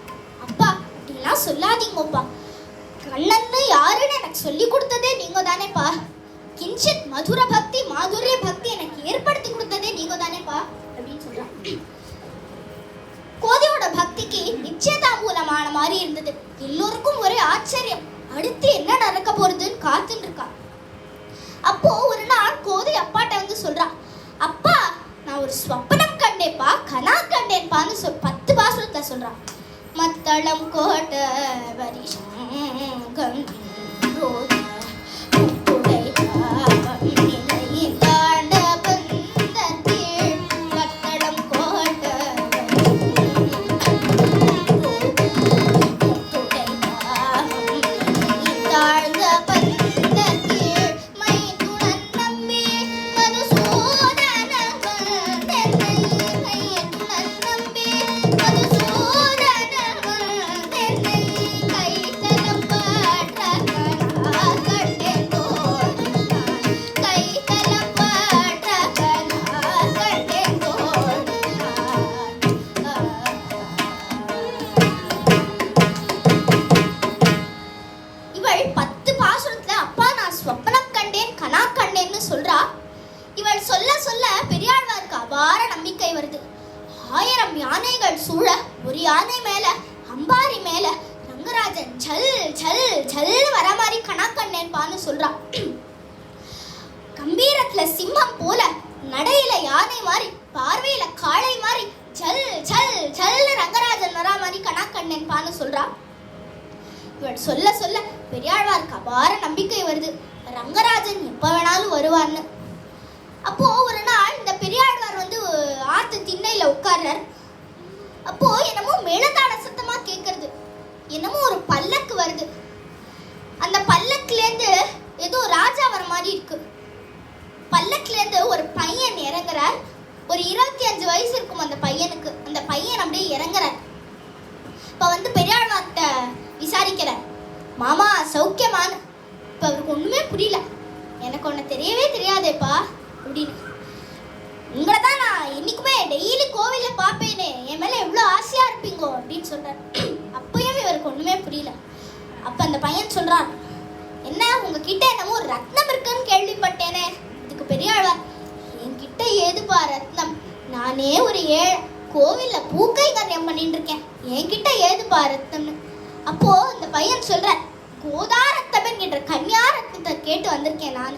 அப்பா அப்படிலாம் சொல்லாதீங்கப்பா, கண்ணன்னு யாருன்னு எனக்கு சொல்லி கொடுத்ததே நீங்க தானேப்பா. கிஞ்சித் மதுர பக்தி மாதுரிய பக்தி எனக்கு ஏற்படுத்தி கொடுத்ததே நீங்க தானேப்பா அப்படின்னு சொல்றான். கோதையோட பக்திக்கு நிச்சயதாமூலமான மாதிரி இருந்தது. எல்லோருக்கும் ஒரே ஆச்சரியம், அடுத்து என்ன நடக்க போறதுன்னு காத்துட்டு இருக்கா. அப்போ ஒரு நாள் கோதை அப்பாட்ட வந்து சொல்றா, அப்பா நான் ஒரு ஸ்வப்னம் கண்டேப்பா, கனா கண்டேன்பான்னு 10 பாசுரத்துல சொல்றான். மத்தளம் கோட்ட வரிஷம் கண்டோத முத்துடை தாண்ட பந்தத்தில் மத்தளம் கோட்ட முத்துடை தாழ்ந்த பந்தத்தில் மை துணன் நம்பி மதுசூதன தென்னை மை துணன் நம்பி மதுசூதன தென்னை கைத்தலம் பாற்ற கனா கண்டேன் தோள் கைத்தலம் பாற்ற கனா கண்டேன் தோள். இவள் 10 பாசுரத்துல அப்பா நான் ஸ்வப்னம் கண்டேன் கனா கண்டேன்னு சொல்றா. இவள் சொல்ல சொல்ல பெரியாழ்வாருக்கு அபார நம்பிக்கை வருது. 1000 யானைகள் சூழ ஒரு யானை மேல அம்பாரி மேல ரங்கராஜன் ஜல் ஜல் ஜல்னு வர மாதிரி கனா கண்டேன்பான்னு சொல்றா. கம்பீரத்துல சிம்மம் போல, நடையில யானை மாதிரி, பார்வையில காளை மாதிரி ஜல் ஜல் ஜல்னு ரங்கராஜன் வரா மாதிரி கனா கண்டேன்பான்னு சொல்றா. இவர் சொல்ல சொல்ல பெரியாழ்வாருக்கு அபார நம்பிக்கை வருது, ரங்கராஜன் எப்ப வேணாலும் வருவார்னு. அப்போ ஒரு நாள் இந்த பெரியாழ்வார் வந்து ஆத்து திண்ணையில உட்கார்றார். அப்போ என்னமோ மேளதாள சத்தமா கேட்கறது, என்னமோ ஒரு பல்லக்கு வருது. அந்த பல்லக்குல இருந்து ஏதோ ராஜா வர மாதிரி இருக்கு. பல்லக்குல இருந்து ஒரு பையன் இறங்குறார். ஒரு 25 வயசு இருக்கும் அந்த பையனுக்கு. அந்த பையன் அப்படியே இறங்குறார். இப்ப வந்து பெரியாழ்வார்கிட்ட விசாரிக்கிறார், மாமா சௌக்கியமானு. இப்ப அவருக்கு ஒண்ணுமே புரியல. எனக்கு ஒண்ணு தெரியவே தெரியாதேப்பா அப்படின்னு. உங்களை தான் நான் என்னைக்குமே டெய்லி கோவில்ல பாப்பேனே, என் மேல எவ்வளவு ஆசையா இருப்பீங்கோ அப்படின்னு சொல்றாரு. அப்பயும் இவருக்கு ஒண்ணுமே புரியல. அப்ப அந்த பையன் சொல்றான், என்ன உங்ககிட்ட என்னமோ ஒரு ரத்னம் இருக்குன்னு கேள்விப்பட்டேனே. இதுக்கு பெரியாழ்வார், என்கிட்ட ஏதுப்பா ரத்னம், நானே ஒரு ஏழை, கோவில்ல பூக்கை கன்னியம் பண்ணிட்டு இருக்கேன், என்கிட்ட ஏதுப்பா ரத்னம்னு. அப்போ இந்த பையன் சொல்ற, கோதா ரத்தம் என்கின்ற கன்னியா ரத்தத்தை கேட்டு வந்திருக்கேன் நான்.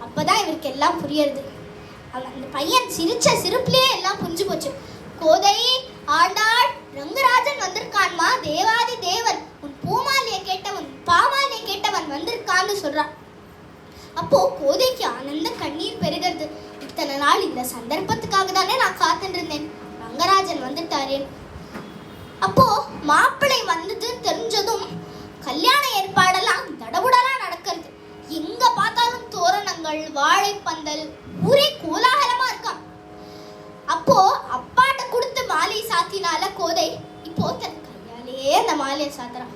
அப்பதான் இவருக்கு எல்லாம் புரியுது. அந்த பையன் சிரிச்ச சிரிப்புலயே எல்லாம் புரிஞ்சு போச்சு. கோதை ஆண்டாள் ரங்கராஜன் வந்திருக்கான்மா, தேவாதி தேவன், உன் பூமாலையை கேட்டவன் பாமாலையை கேட்டவன் வந்திருக்கான்னு சொல்றான். அப்போ கோதைக்கு ஆனந்த கண்ணீர் பெருகிறது. இத்தனை நாள் இந்த சந்தர்ப்பத்துக்காக தானே நான் காத்துட்டு இருந்தேன், ரங்கராஜன் வந்துட்டாரேன். அப்போ மாப்பிள்ளை வந்ததுன்னு தெரிஞ்சதும் கல்யாண ஏற்பாடெல்லாம் தடபுடலாம் நடக்கிறது. எங்க பார்த்தாலும் தோரணங்கள், வாழைப்பந்தல், ஊரே கோலாகலமா இருக்கான். அப்போ அப்பாட்ட கொடுத்து மாலை சாத்தினால கோதை இப்போ தன் கையாலேயே அந்த மாலையை சாத்துறான்.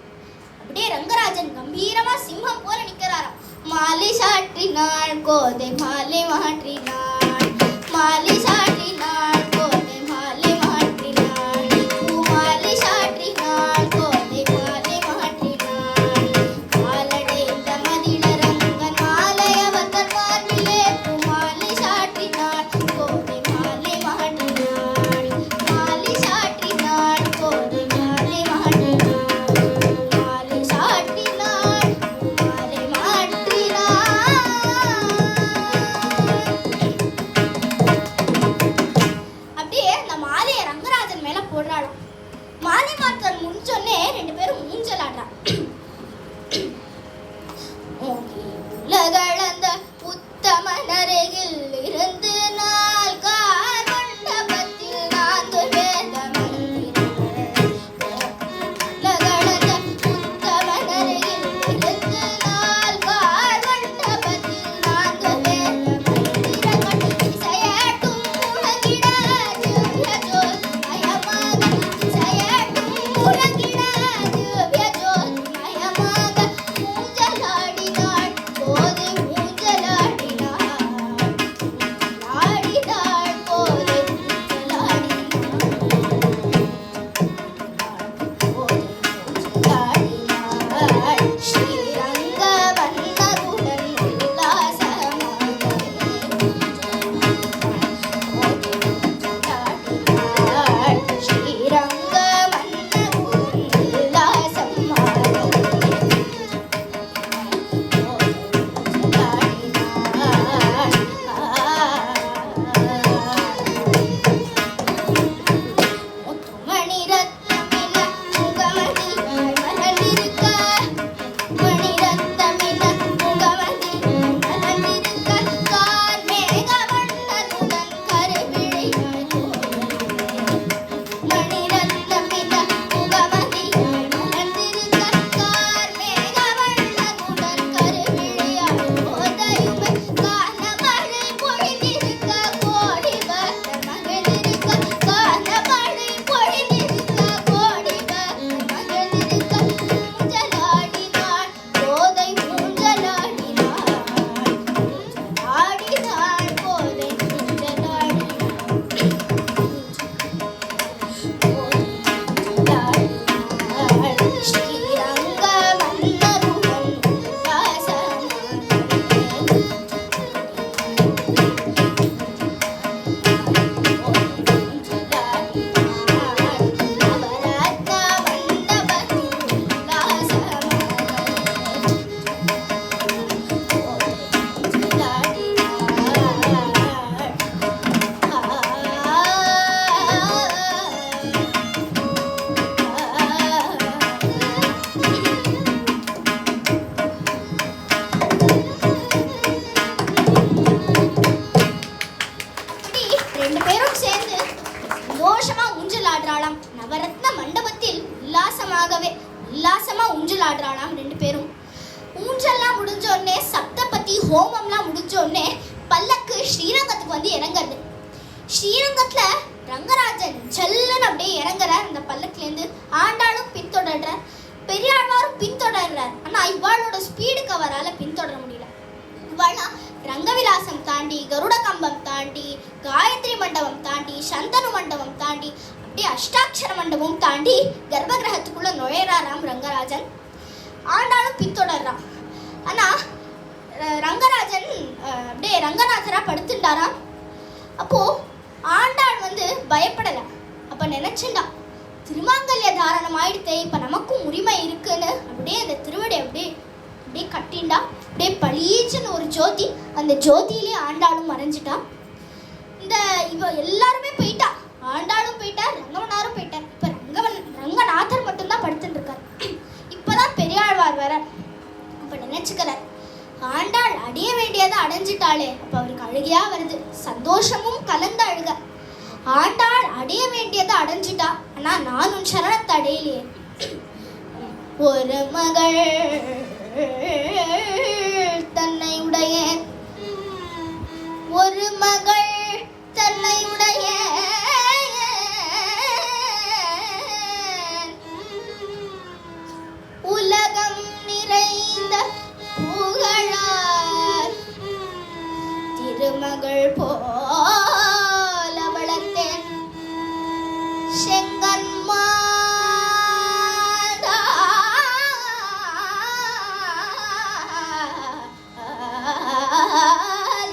அப்படியே ரங்கராஜன் கம்பீரமா சிம்மம் போல நிக்கிறாராம். மாலை சாற்றினாள் கோதை மாலை மாற்றினாள், மாலை சாற்றினாள் கோதை மாலை மாற்றினாள், பூமாலை சாற்றினாள் கோதை மாலை மாற்றினாள், மாலடைந்த மதிளரங்கன் மாலையவர் தன் மார்பிலே பூமாலை சாற்றினாள் கோதை மாலை மாற்றினாள், மாலை சாற்றினாள் கோதை மாலை மாற்றினாள், மாலை சாற்றினாள் மாலை மாற்றினாள். உல்லாசமா ஊஞ்சல் ஆடுறானாம் 2 பேரும். ஊஞ்சல்லாம் முடிஞ்ச உடனே சப்தபதி ஹோமம்லாம் முடிஞ்ச உடனே பல்லக்கு ஸ்ரீரங்கத்துக்கு வந்து இறங்குறது. ஸ்ரீரங்கத்துல ரங்கராஜன் ஜல்லுன்னு அப்படியே இறங்குறார் அந்த பல்லக்குலேருந்து. ஆண்டாளும் பின்தொடர்றார், பெரியாழ்வாரும் பின்தொடர்றார். ஆனா இவாளோட ஸ்பீடுக்கு அவரால் பின்தொடர முடியல. இவாளா ரங்கவிலாசம் தாண்டி, கருட கம்பம் தாண்டி, காயத்ரி மண்டபம் தாண்டி, சந்தனு மண்டபம் தாண்டி, அப்படியே அஷ்டாட்சர மண்டபம் தாண்டி கர்ப்பகிரகத்துக்குள்ள நுழையறாராம் ரங்கராஜன். ஆண்டாளும் பின்தொடர்றான். ஆனா ரங்கராஜன் அப்படியே ரங்கநாதரா படுத்துட்டாராம். அப்போ ஆண்டாள் வந்து பயப்படல. அப்ப நினைச்சுண்டா, திருமாங்கல்ய தாரணம் ஆயிடுத்தே, இப்ப நமக்கும் உரிமை இருக்குன்னு அப்படியே அந்த திருவடி அப்படியே அப்படியே கட்டிண்டா. அப்படியே பளீச்சுன்னு ஒரு ஜோதி, அந்த ஜோதியிலே ஆண்டாளும் மறைஞ்சிட்டா. இவ எல்லாருமே போயிட்டா, ஆண்டாளும் போயிட்டா, ரங்கவனாரும் போயிட்டார். இப்ப ரங்கநாதர் மட்டும்தான் படுத்துட்டு இருக்கார். இப்பதான் பெரியாழ்வார் வர. அப்ப நினைச்சுக்கிறார், ஆண்டாள் அடைய வேண்டியதை அடைஞ்சிட்டாளே. அப்ப அவருக்கு அழுகையா வருது, சந்தோஷமும் கலந்த அழுக. ஆண்டாள் அடைய வேண்டியதை அடைஞ்சிட்டா, ஆனா நான் உன் சரணத்தை அடையலையே. ஒரு மகள் தன்னை உடைய, ஒரு மகள் தன்னை உடைய, உலகம் நிறைந்த புகழார் திருமகள் போல வளர்த்தேன் செங்கன்மாதா.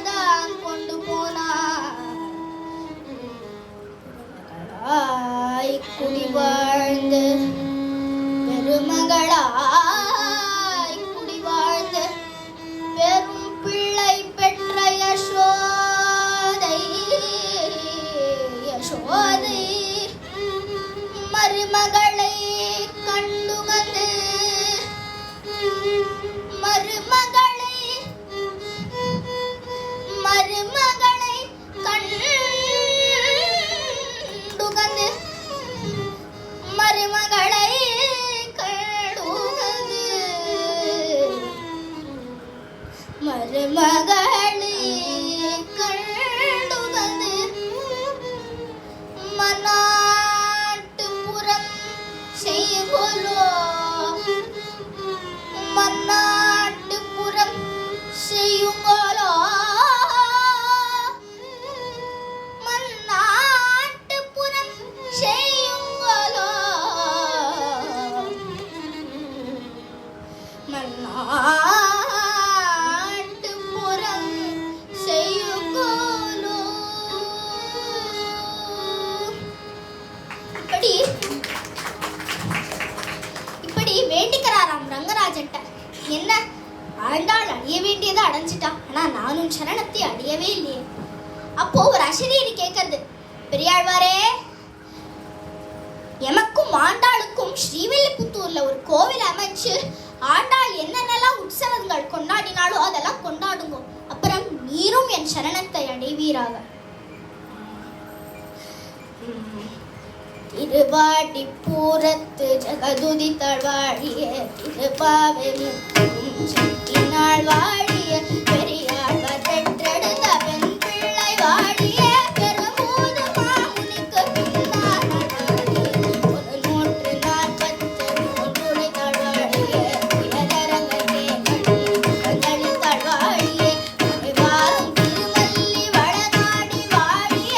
தான் கொண்டு போனார் குடி வாழ்ந்து, பெருமகளாய் குடி வாழ்ந்து பெரும் பிள்ளை பெற்ற யசோதை மருமகளை கண்டுகந்து, மருமகளை கண்டுகந்து, மருமகளை கண்டுகந்து, மருமகளை கண்டுகந்து, மன்னாட்டுப்புறம் செய்யுங்கோலோ, மன்னாட்டுப்புறம் செய்யுங்கோலோ, மன்னாட்டுப்புறம் செய்யுங்கோலோ, மன்னாட்டுப்புறம் செய்யுங்கோலோ. இப்படி வேண்டிக்கிறாராம் ரங்கராஜன்ட்ட. என்ன, ஆண்டாள் அடைய வேண்டியதை அடைஞ்சிட்டா, ஆனா நானும் சரணத்தை அடையவே இல்லையே. அப்போ ஒரு அசரீரி கேட்கறது, பெரியாழ்வாரே, எமக்கும் ஆண்டாளுக்கும் ஸ்ரீவில்லிபுத்தூர்ல ஒரு கோவில் அமைச்சு ஆண்டாள் என்னென்னலாம் உற்சவங்கள் கொண்டாடினாலோ அதெல்லாம் கொண்டாடுங்க, அப்புறம் நீரும் என் சரணத்தை அடைவீராக. திருவாடிப்பூரத்து ஜகதுதி தழ்வாழிய, திருப்பாவை செட்டினாள் வாழிய, பெரியாழ்வார் பெற்றெடுத்த பெண் பிள்ளை வாழிய, பெருமூது மாமுனிக்கு பின்னாள் ஒரு 143 தழ்வாழிய, உயரங்கை கண்களி தழ்வாழிய, வாரும் திருவல்லி வடநாடி வாழிய,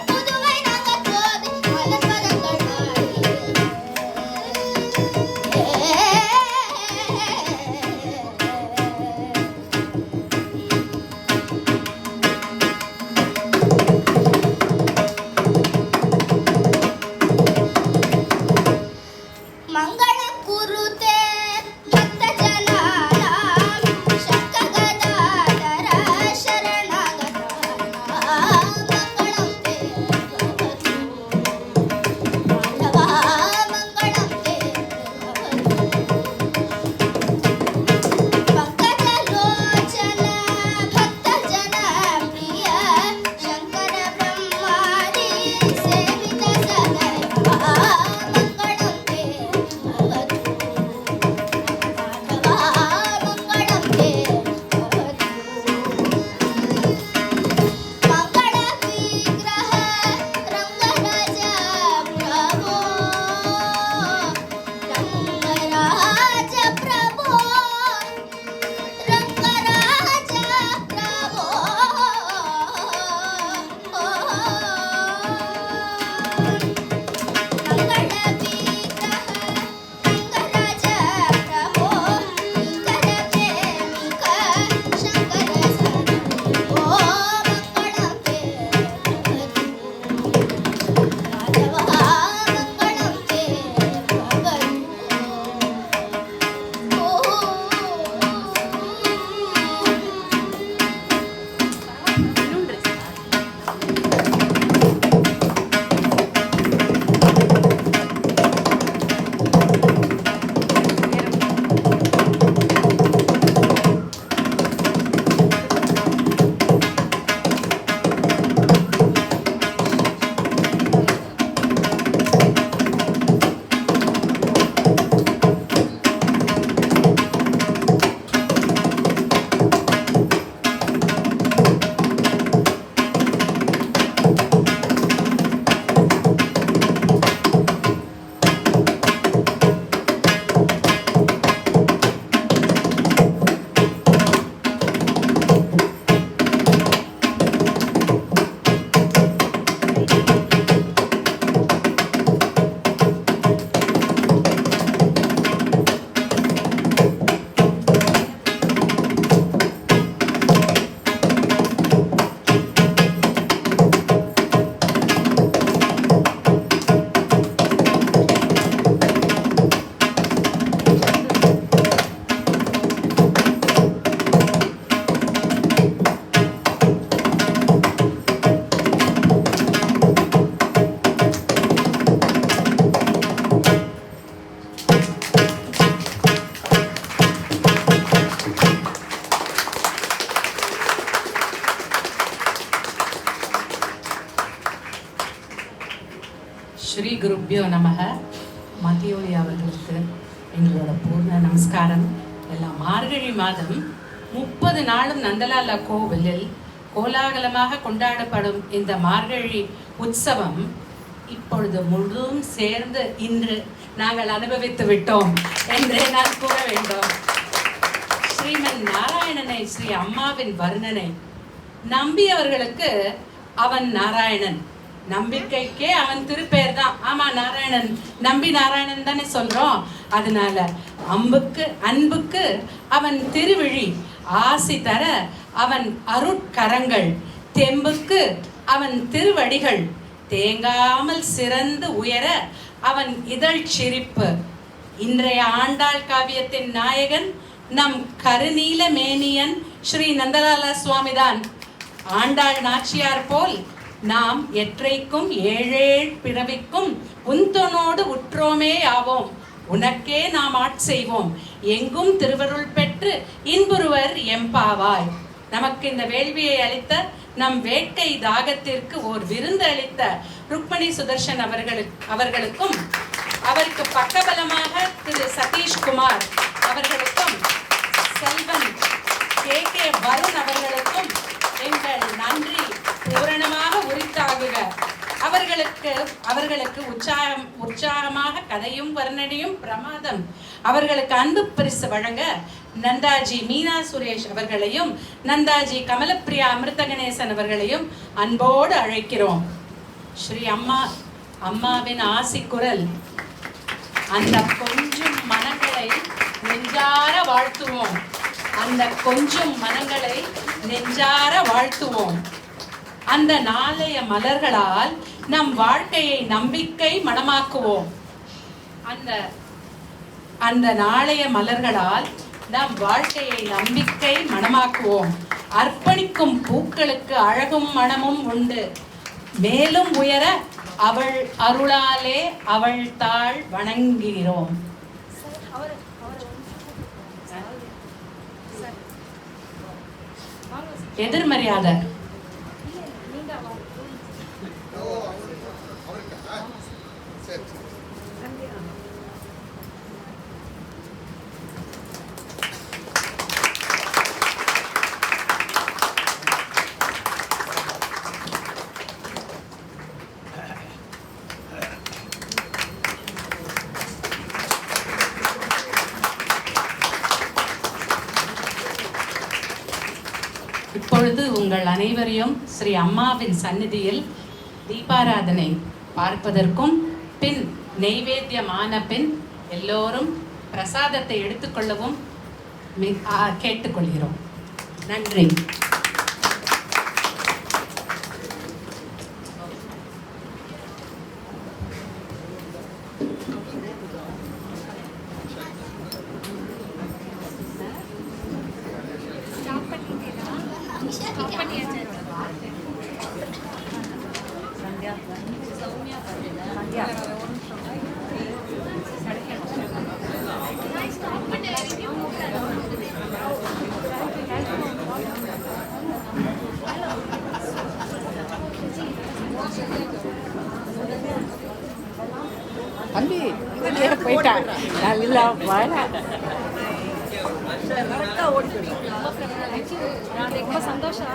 புதுவை நகர்போது மலர்பதங்கள் வாழிய. குருபியோ நமக. மதியொலி அவர்களுக்கு எங்களோட பூர்ண நமஸ்காரம். எல்லாம் மார்கழி மாதம் 30 நாளும் நந்தலாலா கோவிலில் கோலாகலமாக கொண்டாடப்படும் இந்த மார்கழி உற்சவம் இப்பொழுது முழுதும் சேர்ந்து இன்று நாங்கள் அனுபவித்து விட்டோம் என்றே நான் கூற வேண்டும். ஸ்ரீமன் நாராயணனை, ஸ்ரீ அம்மாவின் வர்ணனை, நம்பியவர்களுக்கு அவன் நாராயணன், நம்பிக்கைக்கே அவன் திருப்பேர் தான். ஆமா, நாராயணன், நம்பி நாராயணன் தானே சொல்றோம். அதனால அன்புக்கு அவன் திருவிழி, ஆசி தர அவன் அருட்கரங்கள், தெம்புக்கு அவன் திருவடிகள், தேங்காமல் சிறந்து உயர அவன் இதழ் சிரிப்பு. இன்றைய ஆண்டாள் காவியத்தின் நாயகன் நம் கருநீல மேனியன் ஸ்ரீ நந்தலாலா சுவாமிதான். ஆண்டாள் நாச்சியார் போல் நாம் எற்றைக்கும் ஏழேழ் பிறவிக்கும் உந்தனோடு உற்றோமே ஆவோம், உனக்கே நாம் ஆட்செய்வோம், எங்கும் திருவருள் பெற்று இன்புருவர் எம்பாவாய். நமக்கு இந்த வேள்வியை அளித்த நம் வேட்கை தாகத்திற்கு ஓர் விருந்து அளித்த ருக்மணி சுதர்ஷன் அவர்களுக்கும் அவருக்கு பக்கபலமாக திரு சதீஷ்குமார் அவர்களுக்கும் செல்வன் கே வருண் அவர்களுக்கும் எங்கள் நன்றி பூரணமாக உரித்தாகுக. அவர்களுக்கு உற்சாகமாக கதையும் வர்ணனையும் பிரமாதம். அவர்களுக்கு அன்பு பரிசு வழங்க நந்தாஜி மீனா சுரேஷ் அவர்களையும் நந்தாஜி கமலப்பிரியா அமிர்த கணேசன் அவர்களையும் அன்போடு அழைக்கிறோம். ஸ்ரீ அம்மாவின் ஆசி குரல், அந்த கொஞ்சம் மனங்களை நெஞ்சார வாழ்த்துவோம், அந்த கொஞ்சம் மனங்களை நெஞ்சார வாழ்த்துவோம். அந்த நாளைய மலர்களால் நம் வாழ்க்கையை நம்பிக்கை மணமாக்குவோம். அந்த நாளைய மலர்களால் நம் வாழ்க்கையை நம்பிக்கை மணமாக்குவோம். அர்ப்பணிக்கும் பூக்களுக்கு அழகும் மனமும் உண்டு. மேலும் உயர அவள் அருளாலே அவள் தாள் வணங்குகிறோம். எதிர்மரியாதை இப்பொழுது உங்கள் அனைவரையும் ஸ்ரீ அம்மாவின் சந்நிதியில் தீபாராதனை பார்ப்பதற்கும் பின் நெய்வேத்தியமான பின் எல்லோரும் பிரசாதத்தை எடுத்துக்கொள்ளவும் கேட்டுக்கொள்கிறோம். நன்றி. தம்பி போயிட்டா நல்லா ரொம்ப சந்தோஷம்.